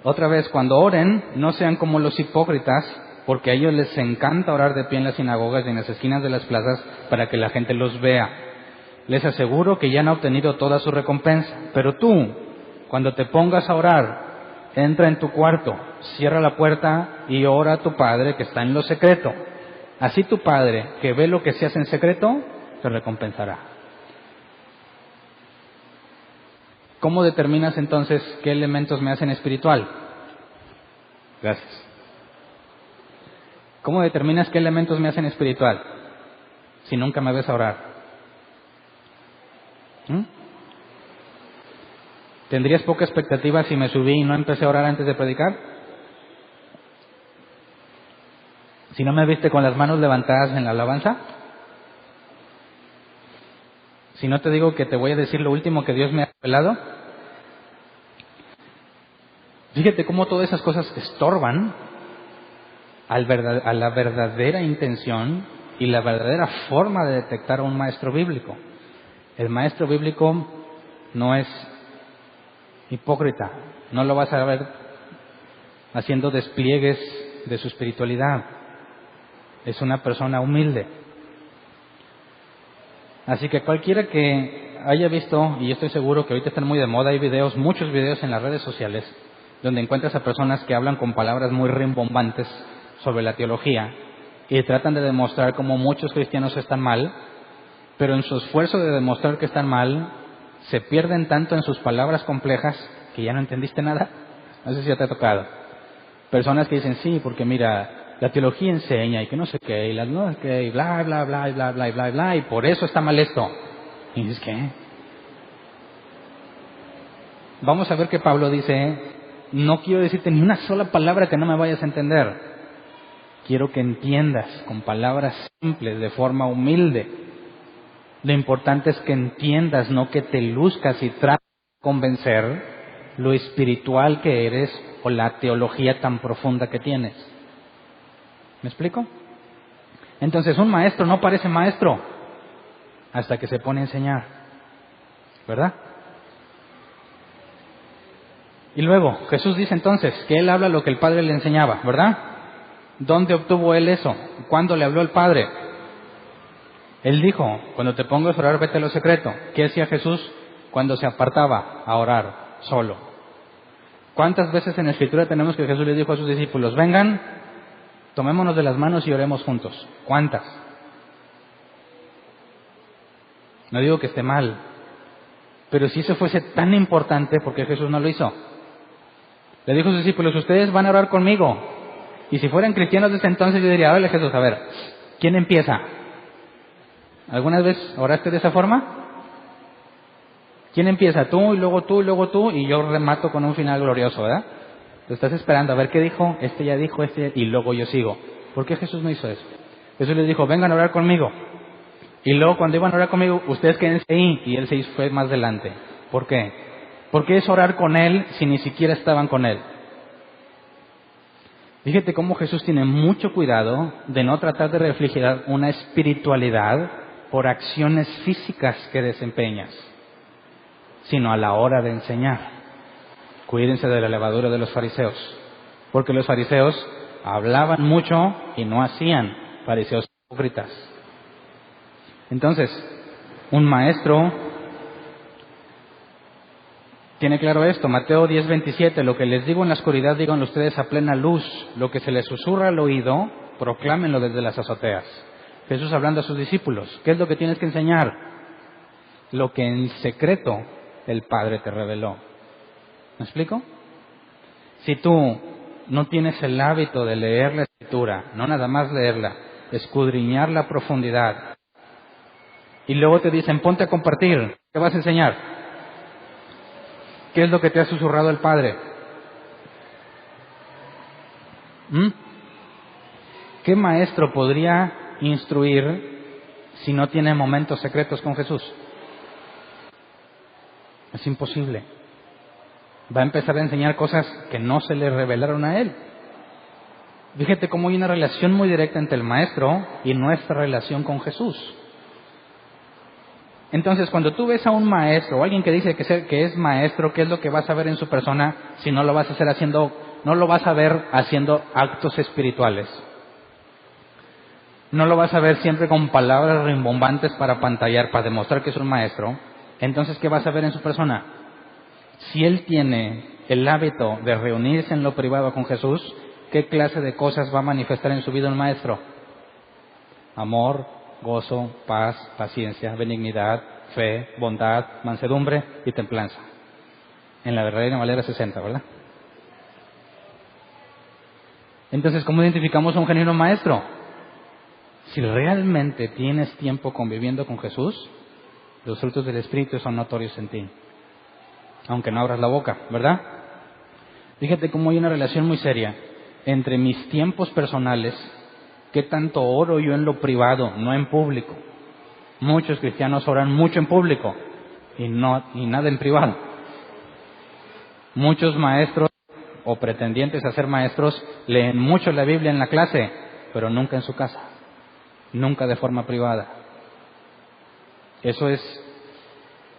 Otra vez, cuando oren, no sean como los hipócritas, porque a ellos les encanta orar de pie en las sinagogas y en las esquinas de las plazas para que la gente los vea. Les aseguro que ya han obtenido toda su recompensa. Pero tú, cuando te pongas a orar, entra en tu cuarto, cierra la puerta y ora a tu Padre que está en lo secreto. Así tu Padre, que ve lo que se hace en secreto, te recompensará. ¿Cómo determinas entonces qué elementos me hacen espiritual? Gracias. ¿Cómo determinas qué elementos me hacen espiritual si nunca me ves a orar? ¿Tendrías poca expectativa si me subí y no empecé a orar antes de predicar? ¿Si no me viste con las manos levantadas en la alabanza? ¿Si no te digo que te voy a decir lo último que Dios me ha revelado? Fíjate cómo todas esas cosas estorban a la verdadera intención y la verdadera forma de detectar a un maestro bíblico. El maestro bíblico no es hipócrita, no lo vas a ver haciendo despliegues de su espiritualidad. Es una persona humilde. Así que cualquiera que haya visto, y yo estoy seguro que ahorita están muy de moda, hay videos, muchos videos en las redes sociales, donde encuentras a personas que hablan con palabras muy rimbombantes sobre la teología y tratan de demostrar cómo muchos cristianos están mal, pero en su esfuerzo de demostrar que están mal, se pierden tanto en sus palabras complejas que ya no entendiste nada. No sé si ya te ha tocado. Personas que dicen, sí, porque mira, la teología enseña y que no sé qué, y las no sé qué, y bla, bla, bla, y bla, bla, y bla, bla, y por eso está mal esto. Y dices, ¿qué? Vamos a ver que Pablo dice, no quiero decirte ni una sola palabra que no me vayas a entender. Quiero que entiendas con palabras simples, de forma humilde. Lo importante es que entiendas, no que te luzcas y trates de convencer lo espiritual que eres o la teología tan profunda que tienes. ¿Me explico? Entonces un maestro no parece maestro hasta que se pone a enseñar, ¿verdad? Y luego Jesús dice entonces que Él habla lo que el Padre le enseñaba, ¿verdad? ¿Dónde obtuvo Él eso? ¿Cuándo le habló el Padre? Él dijo, cuando te pongas a orar, vete a lo secreto. ¿Qué hacía Jesús cuando se apartaba a orar solo? ¿Cuántas veces en la Escritura tenemos que Jesús le dijo a sus discípulos, vengan, tomémonos de las manos y oremos juntos? ¿Cuántas? No digo que esté mal, pero si eso fuese tan importante, ¿por qué Jesús no lo hizo? Le dijo a sus discípulos, ustedes van a orar conmigo. Y si fueran cristianos desde entonces, yo diría, órale Jesús, a ver, ¿quién empieza? ¿Alguna vez oraste de esa forma? ¿Quién empieza? Tú, y luego tú, y luego tú, y yo remato con un final glorioso, ¿verdad? Tú estás esperando a ver qué dijo, este ya dijo, y luego yo sigo. ¿Por qué Jesús no hizo eso? Jesús les dijo, vengan a orar conmigo. Y luego cuando iban a orar conmigo, ustedes quédense ahí, y Él se fue más adelante. ¿Por qué? Porque es orar con Él si ni siquiera estaban con Él. Fíjate cómo Jesús tiene mucho cuidado de no tratar de reflejar una espiritualidad por acciones físicas que desempeñas, sino a la hora de enseñar. Cuídense de la levadura de los fariseos, porque los fariseos hablaban mucho y no hacían, fariseos hipócritas. Entonces, un maestro tiene claro esto, Mateo 10:27, lo que les digo en la oscuridad, díganlo ustedes a plena luz, lo que se les susurra al oído, proclámenlo desde las azoteas. Jesús hablando a sus discípulos, ¿qué es lo que tienes que enseñar? Lo que en secreto el Padre te reveló. ¿Me explico? Si tú no tienes el hábito de leer la Escritura, no nada más leerla, escudriñar la profundidad, y luego te dicen, ponte a compartir, ¿qué vas a enseñar? ¿Qué es lo que te ha susurrado el Padre? ¿Qué maestro podría instruir si no tiene momentos secretos con Jesús? Es imposible. Va a empezar a enseñar cosas que no se le revelaron a él. Fíjate cómo hay una relación muy directa entre el maestro y nuestra relación con Jesús. Entonces, cuando tú ves a un maestro o alguien que dice que es maestro, ¿qué es lo que vas a ver en su persona si no lo vas a hacer no lo vas a ver haciendo actos espirituales? No lo vas a ver siempre con palabras rimbombantes para pantallar, para demostrar que es un maestro. Entonces, ¿qué vas a ver en su persona? Si él tiene el hábito de reunirse en lo privado con Jesús, ¿qué clase de cosas va a manifestar en su vida un maestro? Amor, gozo, paz, paciencia, benignidad, fe, bondad, mansedumbre y templanza. En la Reina Valera 60, ¿verdad? Entonces, ¿cómo identificamos a un genuino maestro? Si realmente tienes tiempo conviviendo con Jesús, los frutos del Espíritu son notorios en ti, aunque no abras la boca, ¿verdad? Fíjate cómo hay una relación muy seria entre mis tiempos personales, qué tanto oro yo en lo privado, no en público. Muchos cristianos oran mucho en público y nada en privado. Muchos maestros o pretendientes a ser maestros leen mucho la Biblia en la clase, pero nunca en su casa, nunca de forma privada. Eso es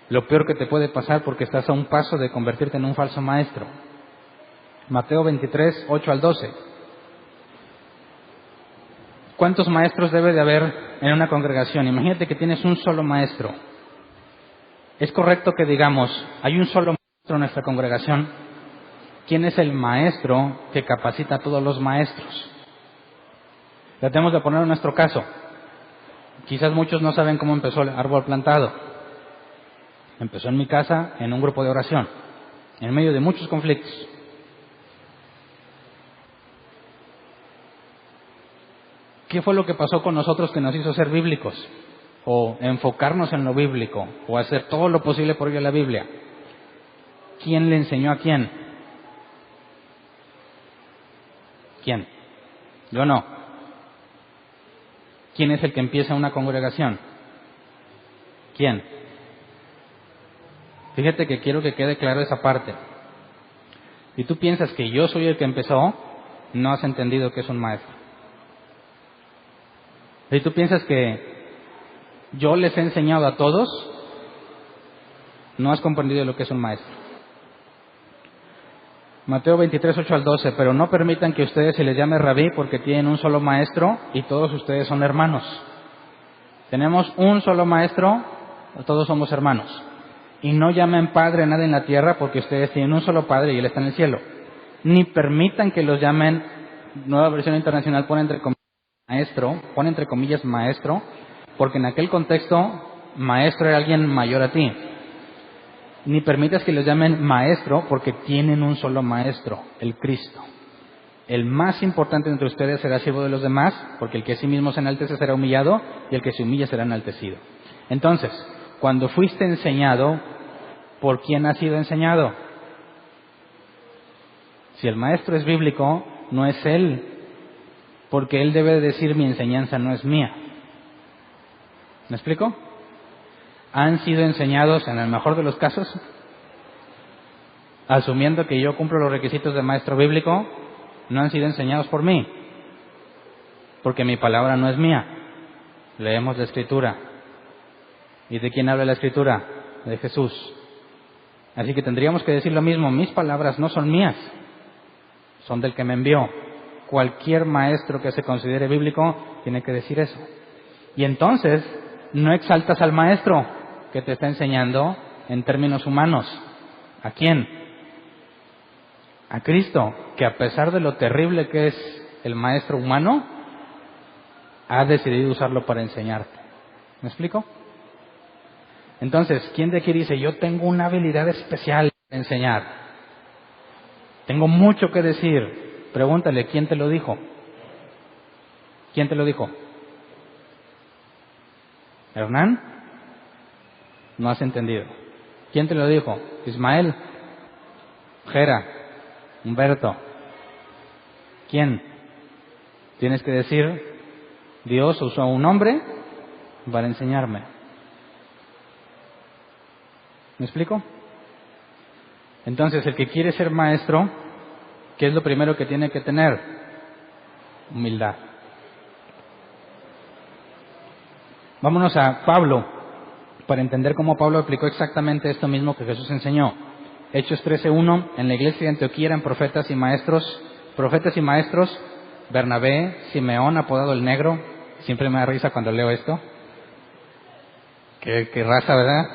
lo peor que te puede pasar porque estás a un paso de convertirte en un falso maestro. Mateo 23, 8 al 12. ¿Cuántos maestros debe de haber en una congregación? Imagínate que tienes un solo maestro. ¿Es correcto que digamos, hay un solo maestro en nuestra congregación? ¿Quién es el maestro que capacita a todos los maestros? Tratemos de poner en nuestro caso. Quizás muchos no saben cómo empezó el árbol plantado. Empezó en mi casa, en un grupo de oración, en medio de muchos conflictos. ¿Qué fue lo que pasó con nosotros que nos hizo ser bíblicos? O enfocarnos en lo bíblico, o hacer todo lo posible por ir a la Biblia. ¿Quién le enseñó a quién? ¿Quién? Yo no. ¿Quién es el que empieza una congregación? ¿Quién? Fíjate que quiero que quede claro esa parte. Si tú piensas que yo soy el que empezó, no has entendido que es un maestro. Si tú piensas que yo les he enseñado a todos, no has comprendido lo que es un maestro. Mateo 23, 8 al 12, pero no permitan que ustedes se les llame rabí porque tienen un solo maestro y todos ustedes son hermanos. Tenemos un solo maestro, todos somos hermanos. Y no llamen padre a nadie en la tierra porque ustedes tienen un solo padre y él está en el cielo. Ni permitan que los llamen, Nueva Versión Internacional pone entre comillas maestro, porque en aquel contexto maestro era alguien mayor a ti. Ni permitas que los llamen maestro porque tienen un solo maestro, el Cristo. El más importante entre ustedes será siervo de los demás, porque el que a sí mismo se enaltece será humillado y el que se humilla será enaltecido. Entonces, cuando fuiste enseñado, ¿por quién has sido enseñado? Si el maestro es bíblico, no es él, porque él debe decir mi enseñanza no es mía. ¿Me explico? ¿Han sido enseñados, en el mejor de los casos, asumiendo que yo cumplo los requisitos de maestro bíblico? No han sido enseñados por mí, porque mi palabra no es mía. Leemos la Escritura. ¿Y de quién habla la Escritura? De Jesús. Así que tendríamos que decir lo mismo, mis palabras no son mías, son del que me envió. Cualquier maestro que se considere bíblico tiene que decir eso. Y entonces, no exaltas al maestro que te está enseñando en términos humanos. ¿A quién? A Cristo, que a pesar de lo terrible que es el maestro humano, ha decidido usarlo para enseñarte. ¿Me explico? Entonces, ¿quién de aquí dice, yo tengo una habilidad especial para enseñar? Tengo mucho que decir. Pregúntale, ¿quién te lo dijo? ¿Quién te lo dijo? ¿Hernán? No has entendido. ¿Quién te lo dijo? Ismael, Gera, Humberto. ¿Quién? Tienes que decir, Dios usó a un hombre para enseñarme. ¿Me explico? Entonces, el que quiere ser maestro, ¿qué es lo primero que tiene que tener? Humildad. Vámonos a Pablo, para entender cómo Pablo aplicó exactamente esto mismo que Jesús enseñó. Hechos 13:1, en la iglesia de Antioquía eran profetas y maestros, Bernabé, Simeón, apodado el Negro. Siempre me da risa cuando leo esto. Qué raza, ¿verdad?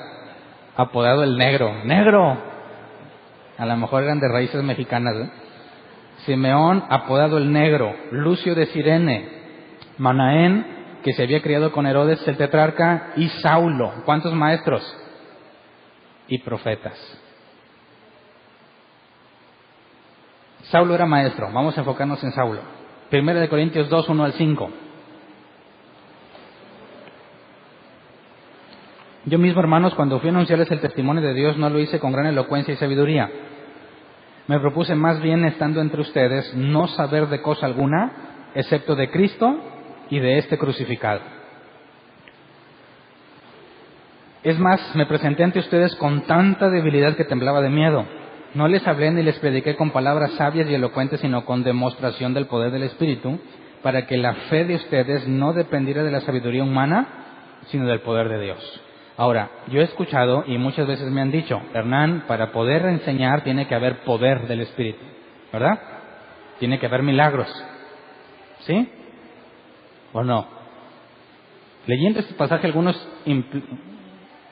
Apodado el Negro. ¡Negro! A lo mejor eran de raíces mexicanas, ¿eh? Simeón, apodado el Negro. Lucio de Cirene. Manaén, que se había criado con Herodes el tetrarca, y Saulo. ¿Cuántos maestros? Y profetas. Saulo era maestro. Vamos a enfocarnos en Saulo. 1 Corintios 2, 1 al 5. Yo mismo, hermanos, cuando fui a anunciarles el testimonio de Dios, no lo hice con gran elocuencia y sabiduría. Me propuse más bien, estando entre ustedes, no saber de cosa alguna, excepto de Cristo y de este crucificado. Es más, me presenté ante ustedes con tanta debilidad que temblaba de miedo. No les hablé ni les prediqué con palabras sabias y elocuentes, sino con demostración del poder del Espíritu, para que la fe de ustedes no dependiera de la sabiduría humana, sino del poder de Dios. Ahora, yo he escuchado y muchas veces me han dicho, Hernán, para poder enseñar tiene que haber poder del Espíritu, ¿verdad? Tiene que haber milagros, ¿sí? ¿O no? Leyendo este pasaje, algunos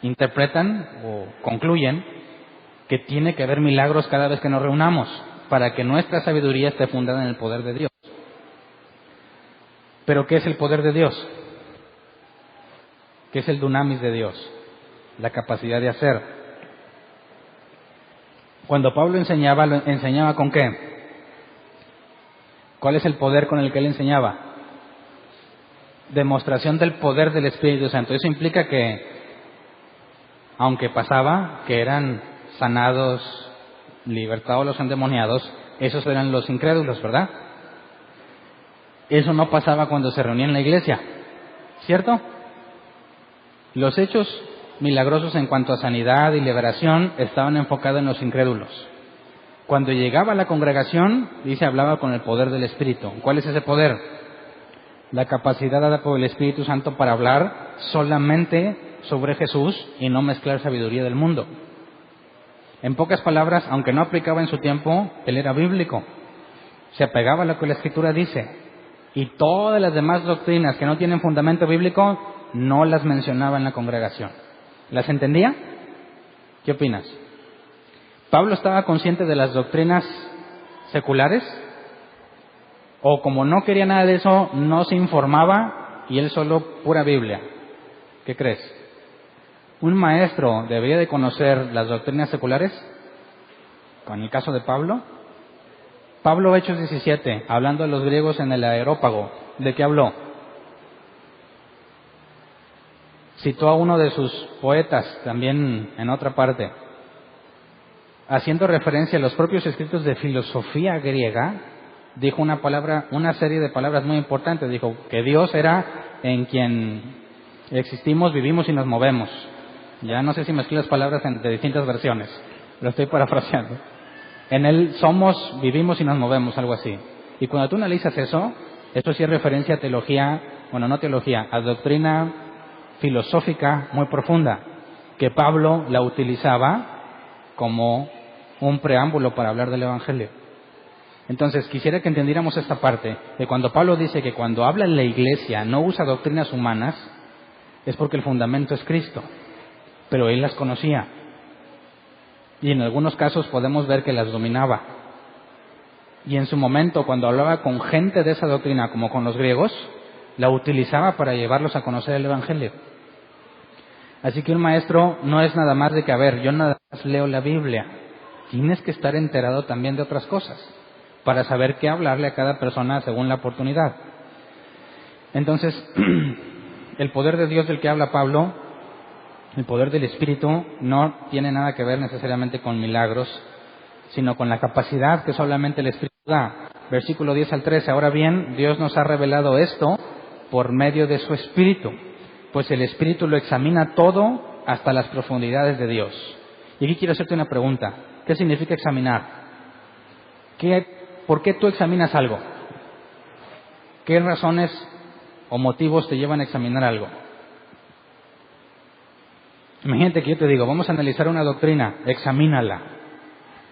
interpretan o concluyen que tiene que haber milagros cada vez que nos reunamos, para que nuestra sabiduría esté fundada en el poder de Dios. ¿Pero qué es el poder de Dios? ¿Qué es el dunamis de Dios? La capacidad de hacer. Cuando Pablo enseñaba, ¿lo enseñaba con qué? ¿Cuál es el poder con el que él enseñaba? Demostración del poder del Espíritu Santo. Eso implica que, aunque pasaba que eran sanados, libertados los endemoniados, esos eran los incrédulos, ¿verdad? Eso no pasaba cuando se reunía en la iglesia, ¿cierto? Los hechos milagrosos en cuanto a sanidad y liberación estaban enfocados en los incrédulos. Cuando llegaba a la congregación, dice, hablaba con el poder del Espíritu. ¿Cuál es ese poder? La capacidad dada por el Espíritu Santo para hablar solamente sobre Jesús y no mezclar sabiduría del mundo. En pocas palabras, aunque no aplicaba en su tiempo, él era bíblico. Se apegaba a lo que la Escritura dice. Y todas las demás doctrinas que no tienen fundamento bíblico, no las mencionaba en la congregación. ¿Las entendía? ¿Qué opinas? ¿Pablo estaba consciente de las doctrinas seculares? ¿O como no quería nada de eso, no se informaba y él solo pura Biblia? ¿Qué crees? ¿Un maestro debería de conocer las doctrinas seculares? Con el caso de Pablo. Pablo, Hechos 17, hablando de los griegos en el Areópago, ¿de qué habló? Citó a uno de sus poetas, también en otra parte, haciendo referencia a los propios escritos de filosofía griega, dijo una serie de palabras muy importantes. Dijo que Dios era en quien existimos, vivimos y nos movemos. Ya no sé si mezclé las palabras de distintas versiones, lo estoy parafraseando. En Él somos, vivimos y nos movemos, algo así. Y cuando tú analizas eso sí es referencia a teología, bueno, no teología, a doctrina filosófica muy profunda, que Pablo la utilizaba como un preámbulo para hablar del Evangelio. Entonces, quisiera que entendiéramos esta parte, de cuando Pablo dice que cuando habla en la iglesia no usa doctrinas humanas, es porque el fundamento es Cristo, pero él las conocía. Y en algunos casos podemos ver que las dominaba. Y en su momento, cuando hablaba con gente de esa doctrina, como con los griegos, la utilizaba para llevarlos a conocer el Evangelio. Así que un maestro no es nada más de que, a ver, yo nada más leo la Biblia. Tienes que estar enterado también de otras cosas. para saber qué hablarle a cada persona según la oportunidad. Entonces, el poder de Dios del que habla Pablo, el poder del Espíritu, no tiene nada que ver necesariamente con milagros, sino con la capacidad que solamente el Espíritu da. Versículo 10 al 13. Ahora bien, Dios nos ha revelado esto por medio de su Espíritu, pues el Espíritu lo examina todo hasta las profundidades de Dios. Y aquí quiero hacerte una pregunta. ¿Qué significa examinar? ¿Por qué tú examinas algo? ¿Qué razones o motivos te llevan a examinar algo? Imagínate que yo te digo, vamos a analizar una doctrina, examínala.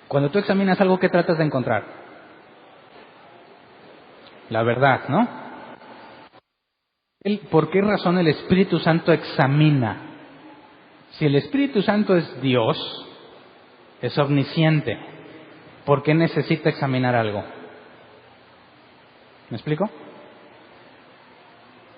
Cuando tú examinas algo, ¿qué tratas de encontrar? La verdad, ¿no? ¿Por qué razón el Espíritu Santo examina? Si el Espíritu Santo es Dios, es omnisciente, ¿por qué necesita examinar algo? ¿Me explico?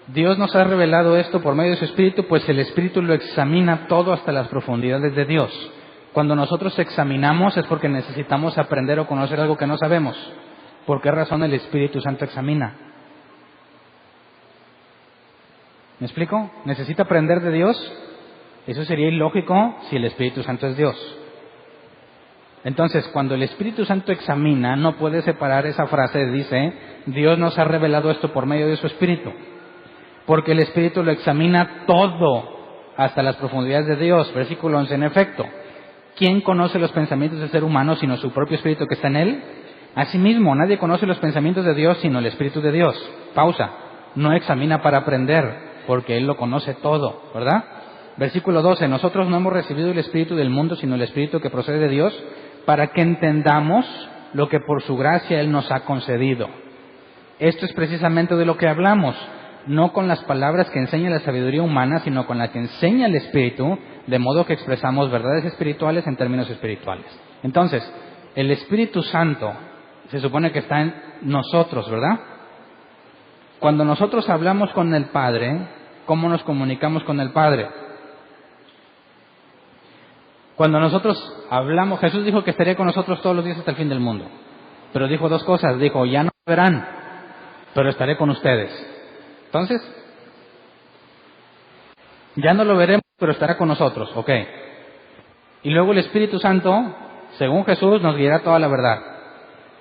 Dios nos ha revelado esto por medio de su Espíritu, pues el Espíritu lo examina todo hasta las profundidades de Dios. Cuando nosotros examinamos es porque necesitamos aprender o conocer algo que no sabemos. ¿Por qué razón el Espíritu Santo examina? ¿Me explico? ¿Necesita aprender de Dios? Eso sería ilógico si el Espíritu Santo es Dios. Entonces, cuando el Espíritu Santo examina, no puede separar esa frase, dice, Dios nos ha revelado esto por medio de su Espíritu. Porque el Espíritu lo examina todo hasta las profundidades de Dios. Versículo 11, en efecto, ¿quién conoce los pensamientos del ser humano sino su propio Espíritu que está en él? Asimismo, nadie conoce los pensamientos de Dios sino el Espíritu de Dios. Pausa. No examina para aprender, porque Él lo conoce todo, ¿verdad? Versículo 12, nosotros no hemos recibido el Espíritu del mundo sino el Espíritu que procede de Dios, para que entendamos lo que por su gracia Él nos ha concedido. Esto es precisamente de lo que hablamos, no con las palabras que enseña la sabiduría humana, sino con las que enseña el Espíritu, de modo que expresamos verdades espirituales en términos espirituales. Entonces, el Espíritu Santo se supone que está en nosotros, ¿verdad? Cuando nosotros hablamos con el Padre, ¿cómo nos comunicamos con el Padre? Cuando nosotros hablamos, Jesús dijo que estaría con nosotros todos los días hasta el fin del mundo. Pero dijo dos cosas, dijo, ya no me verán, pero estaré con ustedes. Entonces, ya no lo veremos, pero estará con nosotros, ok. Y luego el Espíritu Santo, según Jesús, nos guiará toda la verdad.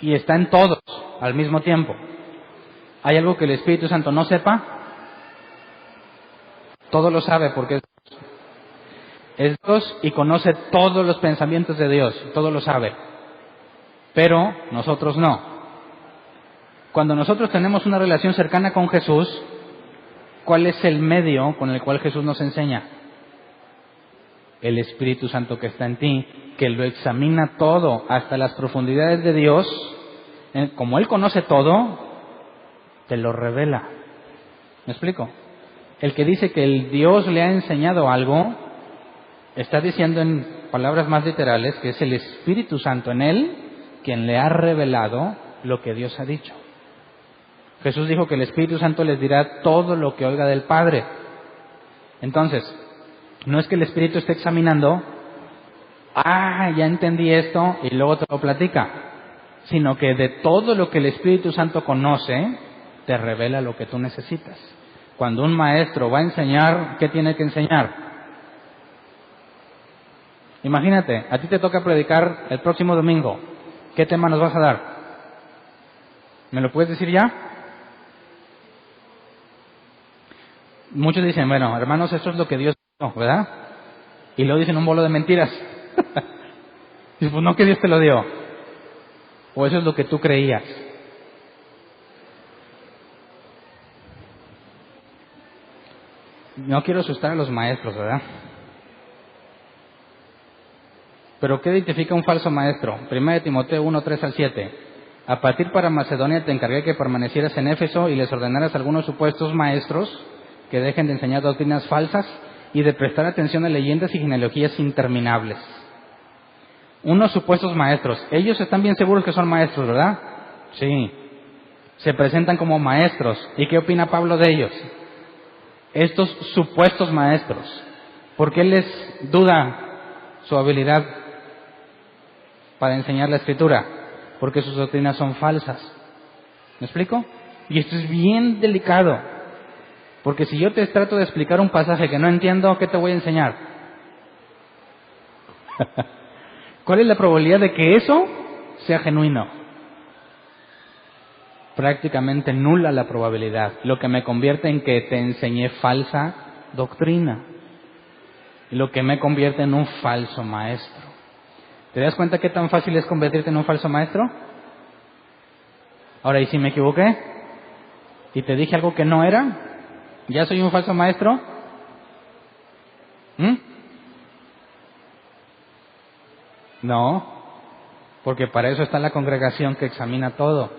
Y está en todos al mismo tiempo. ¿Hay algo que el Espíritu Santo no sepa? Todo lo sabe porque es Dios y conoce todos los pensamientos de Dios, todo lo sabe. Pero nosotros no. Cuando nosotros tenemos una relación cercana con Jesús, ¿cuál es el medio con el cual Jesús nos enseña? El Espíritu Santo que está en ti, que lo examina todo hasta las profundidades de Dios. Como Él conoce todo, te lo revela. ¿Me explico? El que dice que el Dios le ha enseñado algo, está diciendo en palabras más literales que es el Espíritu Santo en él quien le ha revelado lo que Dios ha dicho. Jesús dijo que el Espíritu Santo les dirá todo lo que oiga del Padre. Entonces, no es que el Espíritu esté examinando, ya entendí esto y luego te lo platica, sino que de todo lo que el Espíritu Santo conoce, te revela lo que tú necesitas. Cuando un maestro va a enseñar, ¿qué tiene que enseñar? Imagínate, a ti te toca predicar el próximo domingo. ¿Qué tema nos vas a dar? ¿Me lo puedes decir ya? Muchos dicen, bueno, hermanos, esto es lo que Dios dio, ¿verdad? Y luego dicen un bolo de mentiras. Y pues no que Dios te lo dio. O eso es lo que tú creías. No quiero asustar a los maestros, ¿verdad? Pero ¿qué identifica un falso maestro? 1 Timoteo 1, 3 al 7. A partir para Macedonia te encargué que permanecieras en Éfeso y les ordenaras a algunos supuestos maestros que dejen de enseñar doctrinas falsas y de prestar atención a leyendas y genealogías interminables. Unos supuestos maestros. Ellos están bien seguros que son maestros, ¿verdad? Sí. Se presentan como maestros. ¿Y qué opina Pablo de ellos? Estos supuestos maestros. ¿Por qué les duda su habilidad para enseñar la Escritura? porque sus doctrinas son falsas. ¿Me explico? Y esto es bien delicado, porque si yo te trato de explicar un pasaje que no entiendo, ¿qué te voy a enseñar? ¿Cuál es la probabilidad de que eso sea genuino? Prácticamente nula la probabilidad, lo que me convierte en que te enseñé falsa doctrina, y lo que me convierte en un falso maestro. ¿Te das cuenta qué tan fácil es convertirte en un falso maestro? Ahora, ¿y si me equivoqué? ¿Y te dije algo que no era? ¿Ya soy un falso maestro? No, porque para eso está la congregación que examina todo.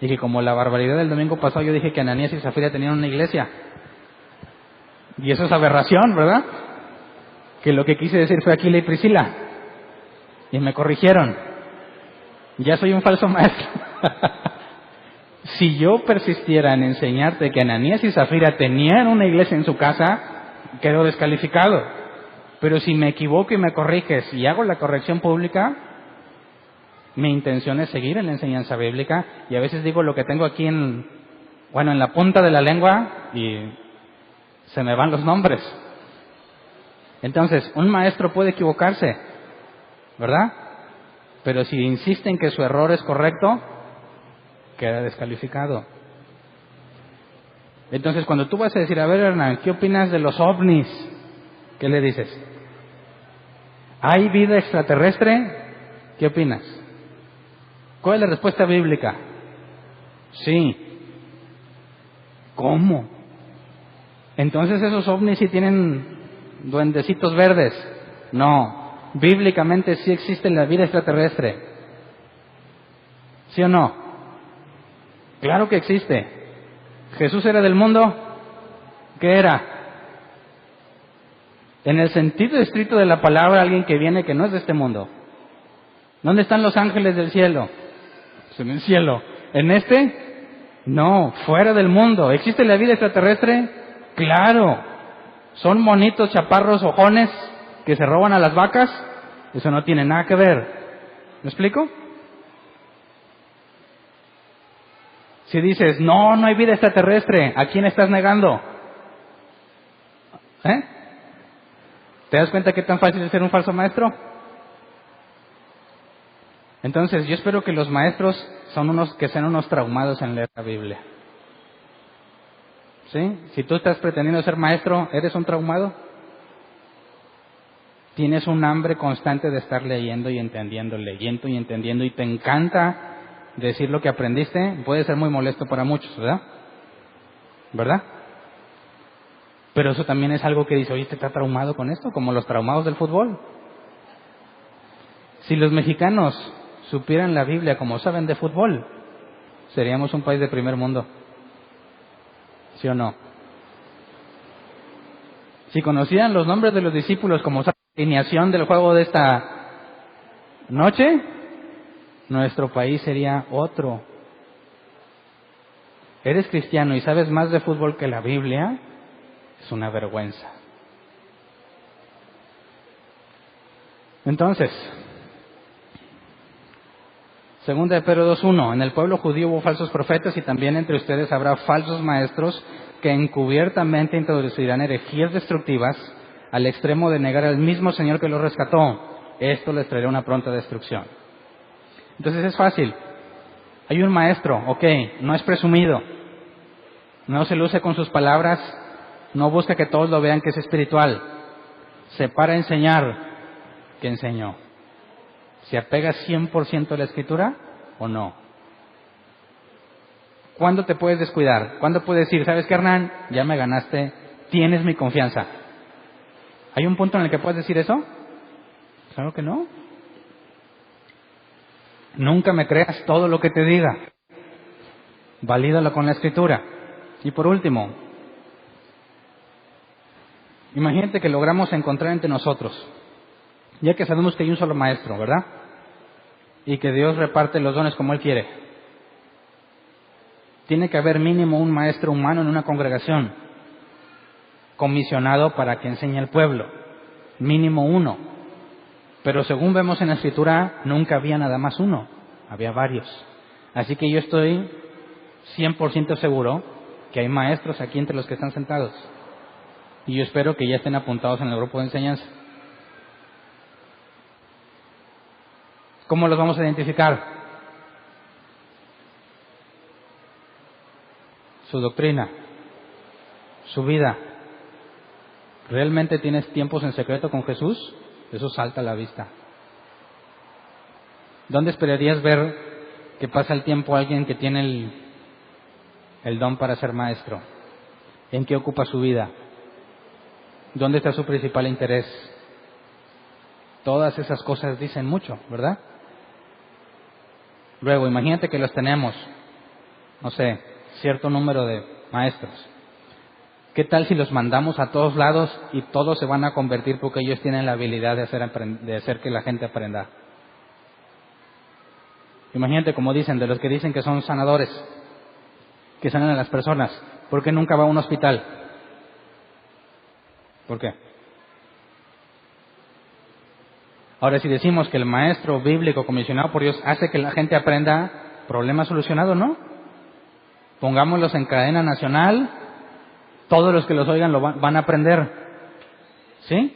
Y que como la barbaridad del domingo pasado yo dije que Ananías y Zafira tenían una iglesia. Y eso es aberración, ¿verdad? Que lo que quise decir fue Aquila y Priscila. Y me corrigieron. Ya soy un falso maestro. Si yo persistiera en enseñarte que Ananías y Zafira tenían una iglesia en su casa, quedo descalificado. Pero si me equivoco y me corriges y hago la corrección pública, mi intención es seguir en la enseñanza bíblica, y a veces digo lo que tengo aquí en la punta de la lengua y se me van los nombres. Entonces, un maestro puede equivocarse, ¿verdad? Pero si insiste en que su error es correcto, queda descalificado. Entonces, cuando tú vas a decir, a ver, Hernán, ¿qué opinas de los ovnis? ¿Qué le dices? ¿Hay vida extraterrestre? ¿Qué opinas? ¿Cuál es la respuesta bíblica? Sí. ¿Cómo? Entonces esos ovnis sí tienen duendecitos verdes. No. Bíblicamente sí existe la vida extraterrestre. ¿Sí o no? Claro que existe. ¿Jesús era del mundo? ¿Qué era? En el sentido estricto de la palabra, alguien que viene que no es de este mundo. ¿Dónde están los ángeles del cielo? En el cielo. ¿En este? No, fuera del mundo. ¿Existe la vida extraterrestre? Claro. ¿Son monitos, chaparros, ojones que se roban a las vacas? Eso no tiene nada que ver. ¿Me explico? Si dices, no hay vida extraterrestre, ¿a quién estás negando? ¿Te das cuenta qué tan fácil es ser un falso maestro? Entonces, yo espero que los maestros sean unos traumados en leer la Biblia. ¿Sí? Si tú estás pretendiendo ser maestro, ¿eres un traumado? Tienes un hambre constante de estar leyendo y entendiendo, y te encanta decir lo que aprendiste. Puede ser muy molesto para muchos, ¿verdad? ¿Verdad? Pero eso también es algo que dice, oye, ¿te está traumado con esto? Como los traumados del fútbol. Si los mexicanos supieran la Biblia como saben de fútbol, seríamos un país de primer mundo. ¿Sí o no? Si conocieran los nombres de los discípulos como saben la alineación del juego de esta noche, nuestro país sería otro. ¿Eres cristiano y sabes más de fútbol que la Biblia? Es una vergüenza. Entonces, segunda de Pedro 2:1, en el pueblo judío hubo falsos profetas y también entre ustedes habrá falsos maestros que encubiertamente introducirán herejías destructivas al extremo de negar al mismo Señor que los rescató. Esto les traerá una pronta destrucción. Entonces es fácil. Hay un maestro, no es presumido, no se luce con sus palabras, no busca que todos lo vean que es espiritual, se para a enseñar, que enseñó. ¿Se apega 100% a la Escritura o no? ¿Cuándo te puedes descuidar? ¿Cuándo puedes decir, sabes qué, Hernán? Ya me ganaste, tienes mi confianza. ¿Hay un punto en el que puedes decir eso? Claro que no. Nunca me creas todo lo que te diga. Valídalo con la Escritura. Y por último, imagínate que logramos encontrar entre nosotros, ya que sabemos que hay un solo maestro, ¿verdad? Y que Dios reparte los dones como Él quiere. Tiene que haber mínimo un maestro humano en una congregación, comisionado para que enseñe al pueblo. Mínimo uno. Pero según vemos en la Escritura, nunca había nada más uno. había varios. Así que yo estoy 100% seguro que hay maestros aquí entre los que están sentados. Y yo espero que ya estén apuntados en el grupo de enseñanza. ¿Cómo los vamos a identificar? Su doctrina, su vida. ¿Realmente tienes tiempos en secreto con Jesús? Eso salta a la vista. ¿Dónde esperarías ver que pasa el tiempo alguien que tiene el don para ser maestro? ¿En qué ocupa su vida? ¿Dónde está su principal interés? Todas esas cosas dicen mucho, ¿verdad? Luego, imagínate que los tenemos, no sé, cierto número de maestros. ¿Qué tal si los mandamos a todos lados y todos se van a convertir porque ellos tienen la habilidad de hacer que la gente aprenda? Imagínate, como dicen, de los que dicen que son sanadores, que sanan a las personas. ¿Por qué nunca va a un hospital? ¿Por qué? Ahora, si decimos que el maestro bíblico comisionado por Dios hace que la gente aprenda, problema solucionado, ¿no? Pongámoslos en cadena nacional, todos los que los oigan lo van a aprender. ¿Sí?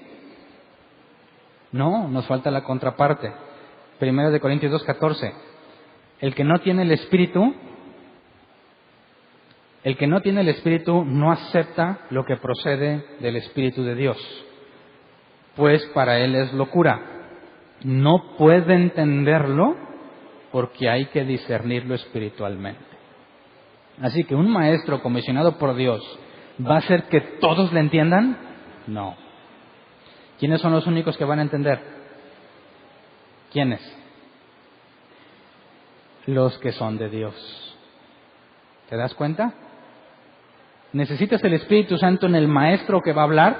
No, nos falta la contraparte. 1 Corintios 2:14. El que no tiene el Espíritu no acepta lo que procede del Espíritu de Dios, pues para él es locura. No puede entenderlo porque hay que discernirlo espiritualmente. Así que un maestro comisionado por Dios, ¿va a hacer que todos le entiendan? No. ¿Quiénes son los únicos que van a entender? ¿Quiénes? Los que son de Dios. ¿Te das cuenta? ¿Necesitas el Espíritu Santo en el maestro que va a hablar?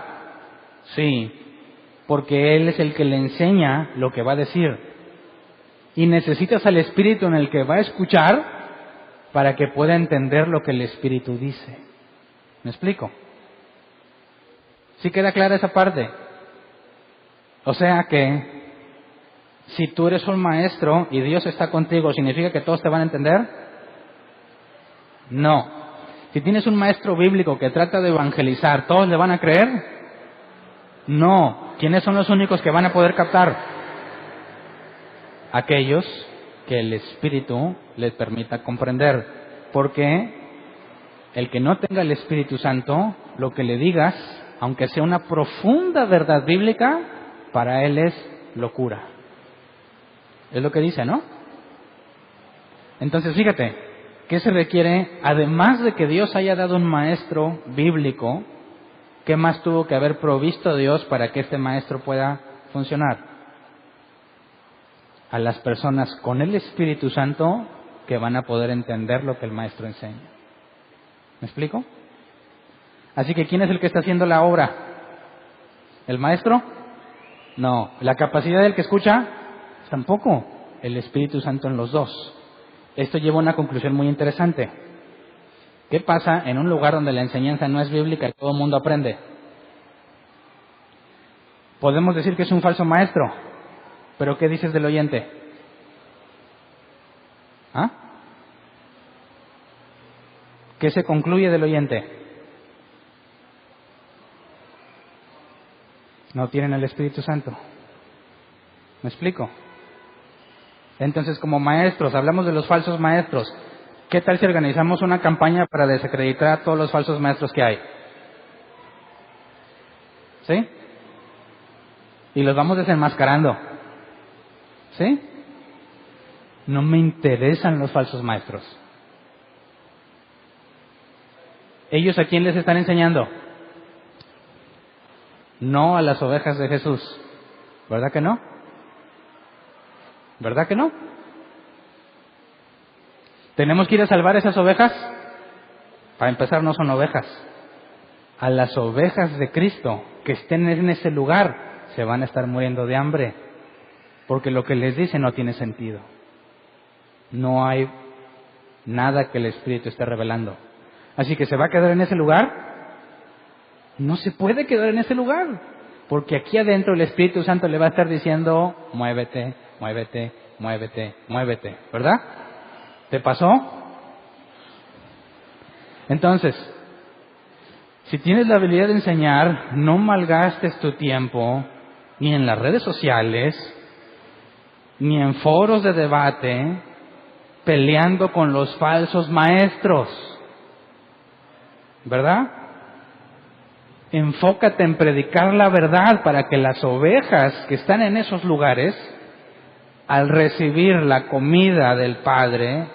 Sí, porque Él es el que le enseña lo que va a decir. Y necesitas al Espíritu en el que va a escuchar para que pueda entender lo que el Espíritu dice. ¿Me explico? ¿Sí queda clara esa parte? O sea que si tú eres un maestro y Dios está contigo, ¿significa que todos te van a entender? No. Si tienes un maestro bíblico que trata de evangelizar, ¿todos le van a creer? No. ¿Quiénes son los únicos que van a poder captar? Aquellos que el Espíritu les permita comprender. Porque el que no tenga el Espíritu Santo, lo que le digas, aunque sea una profunda verdad bíblica, para él es locura. Es lo que dice, ¿no? Entonces, fíjate, ¿qué se requiere? Además de que Dios haya dado un maestro bíblico, ¿qué más tuvo que haber provisto Dios para que este maestro pueda funcionar? A las personas con el Espíritu Santo que van a poder entender lo que el maestro enseña. ¿Me explico? Así que, ¿quién es el que está haciendo la obra? ¿El maestro? No. ¿La capacidad del que escucha? Tampoco. El Espíritu Santo en los dos. Esto lleva a una conclusión muy interesante. ¿Qué pasa en un lugar donde la enseñanza no es bíblica y todo el mundo aprende? Podemos decir que es un falso maestro, pero ¿qué dices del oyente? ¿Ah? ¿Qué se concluye del oyente? No tienen el Espíritu Santo. ¿Me explico? Entonces, como maestros, hablamos de los falsos maestros. ¿Qué tal si organizamos una campaña para desacreditar a todos los falsos maestros que hay? ¿Sí? Y los vamos desenmascarando. ¿Sí? No me interesan los falsos maestros. ¿Ellos a quién les están enseñando? No a las ovejas de Jesús. ¿Verdad que no? ¿Verdad que no? ¿Tenemos que ir a salvar esas ovejas? Para empezar, no son ovejas. A las ovejas de Cristo que estén en ese lugar se van a estar muriendo de hambre, porque lo que les dice no tiene sentido. No hay nada que el Espíritu esté revelando. Así que ¿se va a quedar en ese lugar? No se puede quedar en ese lugar, porque aquí adentro el Espíritu Santo le va a estar diciendo: muévete, muévete, muévete, muévete, ¿verdad? ¿Te pasó? Entonces, si tienes la habilidad de enseñar, no malgastes tu tiempo ni en las redes sociales, ni en foros de debate, peleando con los falsos maestros, ¿verdad? Enfócate en predicar la verdad para que las ovejas que están en esos lugares, al recibir la comida del Padre,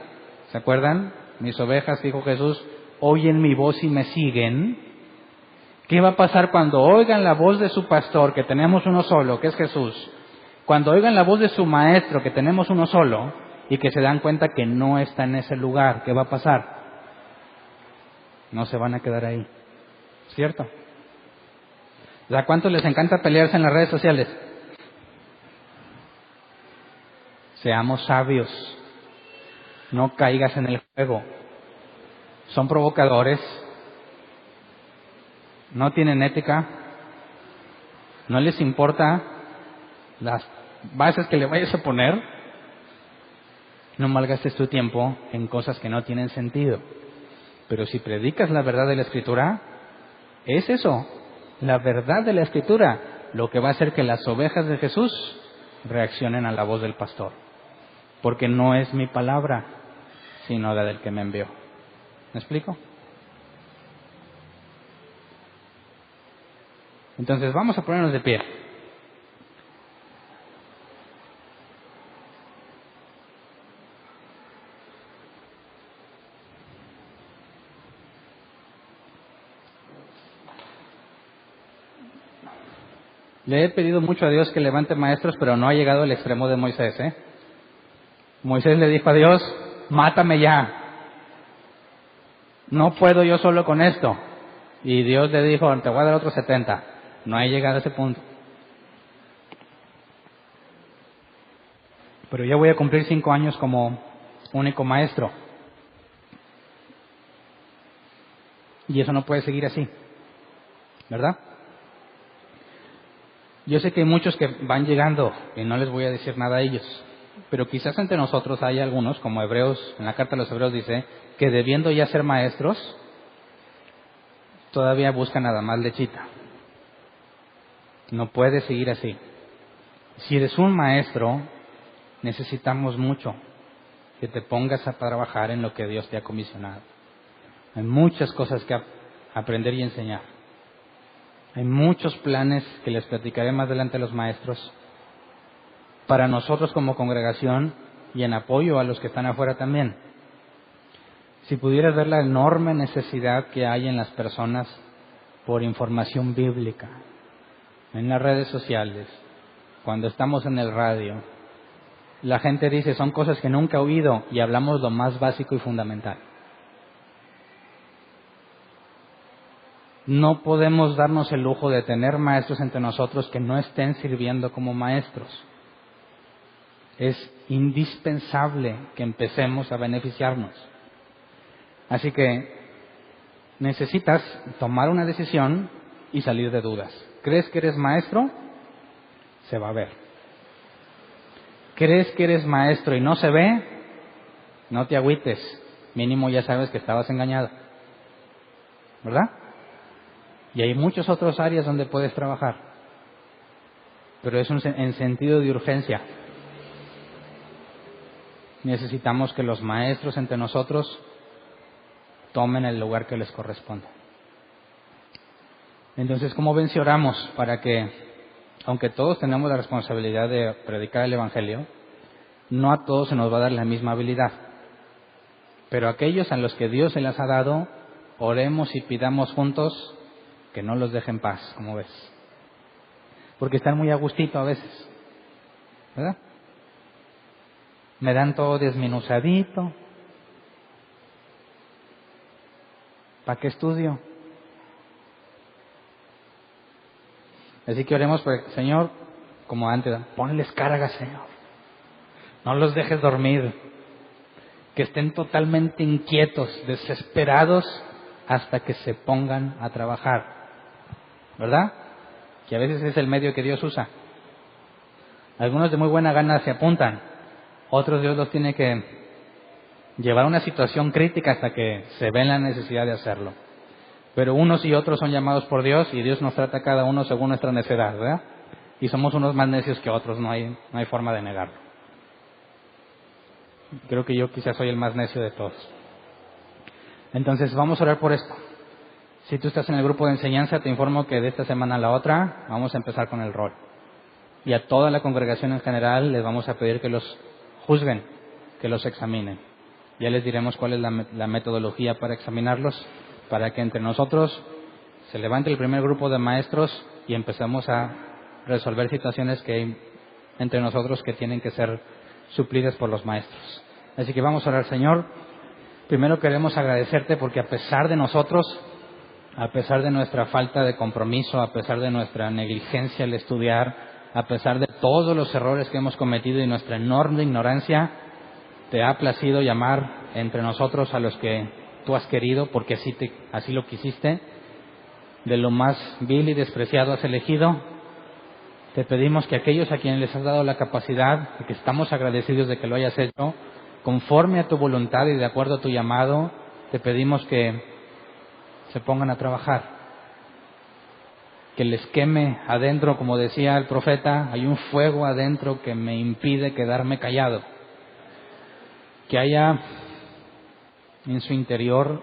¿se acuerdan? Mis ovejas, dijo Jesús, oyen mi voz y me siguen. ¿Qué va a pasar cuando oigan la voz de su pastor, que tenemos uno solo, que es Jesús? Cuando oigan la voz de su maestro, que tenemos uno solo, y que se dan cuenta que no está en ese lugar, ¿qué va a pasar? No se van a quedar ahí, ¿cierto? O sea, ¿cuántos les encanta pelearse en las redes sociales? Seamos sabios, no caigas en el juego. Son provocadores, no tienen ética, no les importa las bases que le vayas a poner. No malgastes tu tiempo en cosas que no tienen sentido. Pero si predicas la verdad de la Escritura, es eso, la verdad de la Escritura, lo que va a hacer que las ovejas de Jesús reaccionen a la voz del pastor. Porque no es mi palabra, sino la del que me envió. ¿Me explico? Entonces vamos a ponernos de pie. Le he pedido mucho a Dios que levante maestros, pero no ha llegado al extremo de Moisés, ¿eh? Moisés le dijo a Dios, mátame ya. No puedo yo solo con esto. Y Dios le dijo, te voy a dar otros 70. No he llegado a ese punto. Pero yo voy a cumplir 5 años como único maestro. Y eso no puede seguir así, ¿verdad? Yo sé que hay muchos que van llegando y no les voy a decir nada a ellos. Pero quizás entre nosotros hay algunos, como Hebreos, en la carta de los Hebreos dice, que debiendo ya ser maestros, todavía buscan nada más lechita. No puede seguir así. Si eres un maestro, necesitamos mucho que te pongas a trabajar en lo que Dios te ha comisionado. Hay muchas cosas que aprender y enseñar. Hay muchos planes que les platicaré más adelante a los maestros, para nosotros como congregación y en apoyo a los que están afuera también. Si pudieras ver la enorme necesidad que hay en las personas por información bíblica, en las redes sociales, cuando estamos en el radio, la gente dice, son cosas que nunca he oído, y hablamos lo más básico y fundamental. No podemos darnos el lujo de tener maestros entre nosotros que no estén sirviendo como maestros. Es indispensable que empecemos a beneficiarnos. Así que necesitas tomar una decisión y salir de dudas. ¿Crees que eres maestro? Se va a ver. ¿Crees que eres maestro y no se ve? No te agüites. Mínimo ya sabes que estabas engañado, ¿verdad? Y hay muchas otras áreas donde puedes trabajar. Pero es en sentido de urgencia. Necesitamos que los maestros entre nosotros tomen el lugar que les corresponde. Entonces, ¿cómo ven si oramos para que, aunque todos tenemos la responsabilidad de predicar el Evangelio, no a todos se nos va a dar la misma habilidad? Pero aquellos a los que Dios se las ha dado, oremos y pidamos juntos que no los deje en paz, como ves. Porque están muy a gustito a veces, ¿verdad? Me dan todo desmenuzadito. ¿Para qué estudio? Así que oremos, pues, Señor, como antes, ponles cargas, Señor. No los dejes dormir. Que estén totalmente inquietos, desesperados, hasta que se pongan a trabajar. ¿Verdad? Que a veces es el medio que Dios usa. Algunos de muy buena gana se apuntan, Otros Dios los tiene que llevar a una situación crítica hasta que se ven la necesidad de hacerlo. Pero unos y otros son llamados por Dios y Dios nos trata a cada uno según nuestra necedad, ¿verdad? Y somos unos más necios que otros, no hay forma de negarlo. Creo que yo quizás soy el más necio de todos. Entonces vamos a orar por esto. Si tú estás en el grupo de enseñanza, te informo que de esta semana a la otra vamos a empezar con el rol. Y a toda la congregación en general les vamos a pedir que los juzguen, que los examinen. Ya les diremos cuál es la metodología para examinarlos, para que entre nosotros se levante el primer grupo de maestros y empecemos a resolver situaciones que hay entre nosotros que tienen que ser suplidas por los maestros. Así que vamos a orar. Señor, primero queremos agradecerte porque a pesar de nosotros, a pesar de nuestra falta de compromiso, a pesar de nuestra negligencia al estudiar, a pesar de todos los errores que hemos cometido y nuestra enorme ignorancia, te ha placido llamar entre nosotros a los que tú has querido, porque así lo quisiste. De lo más vil y despreciado has elegido. Te pedimos que aquellos a quienes les has dado la capacidad, y que estamos agradecidos de que lo hayas hecho, conforme a tu voluntad y de acuerdo a tu llamado, te pedimos que se pongan a trabajar. Que les queme adentro, como decía el profeta, hay un fuego adentro que me impide quedarme callado. Que haya en su interior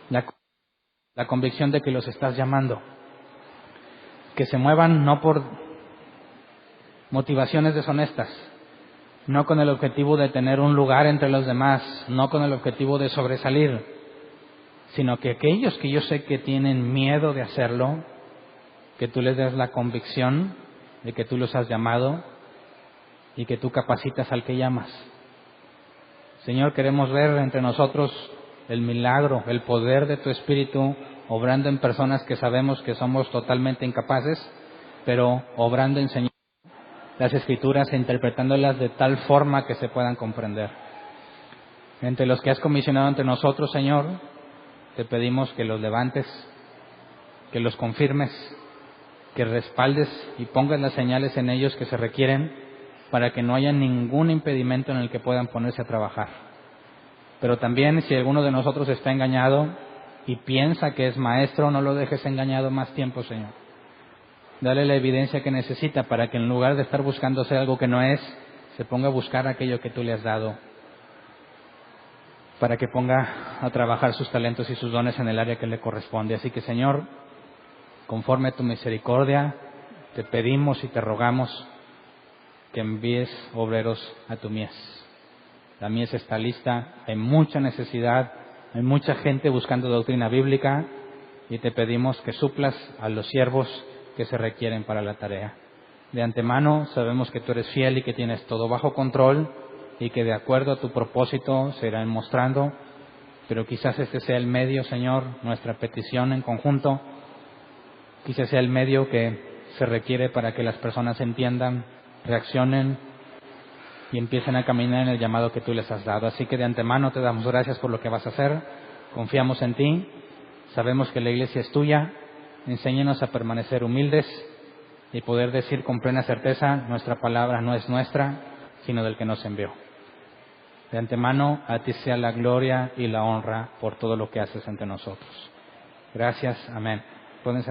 la convicción de que los estás llamando. Que se muevan no por motivaciones deshonestas, no con el objetivo de tener un lugar entre los demás, no con el objetivo de sobresalir, sino que aquellos que yo sé que tienen miedo de hacerlo, que tú les des la convicción de que tú los has llamado y que tú capacitas al que llamas. Señor, queremos ver entre nosotros el milagro, el poder de tu Espíritu obrando en personas que sabemos que somos totalmente incapaces, pero obrando en Señor las Escrituras e interpretándolas de tal forma que se puedan comprender. Entre los que has comisionado entre nosotros, Señor, te pedimos que los levantes, que los confirmes, que respaldes y pongas las señales en ellos que se requieren para que no haya ningún impedimento en el que puedan ponerse a trabajar. Pero también si alguno de nosotros está engañado y piensa que es maestro, no lo dejes engañado más tiempo, Señor. Dale la evidencia que necesita para que en lugar de estar buscando ser algo que no es, se ponga a buscar aquello que tú le has dado, para que ponga a trabajar sus talentos y sus dones en el área que le corresponde. Así que, Señor, conforme a tu misericordia, te pedimos y te rogamos que envíes obreros a tu mies. La mies está lista, hay mucha necesidad, hay mucha gente buscando doctrina bíblica y te pedimos que suplas a los siervos que se requieren para la tarea. De antemano sabemos que tú eres fiel y que tienes todo bajo control y que de acuerdo a tu propósito se irán mostrando, pero quizás este sea el medio, Señor, nuestra petición en conjunto, quizás sea el medio que se requiere para que las personas entiendan, reaccionen y empiecen a caminar en el llamado que tú les has dado. Así que de antemano te damos gracias por lo que vas a hacer, confiamos en ti, sabemos que la iglesia es tuya, enséñanos a permanecer humildes y poder decir con plena certeza, nuestra palabra no es nuestra, sino del que nos envió. De antemano, a ti sea la gloria y la honra por todo lo que haces entre nosotros. Gracias, amén. Pueden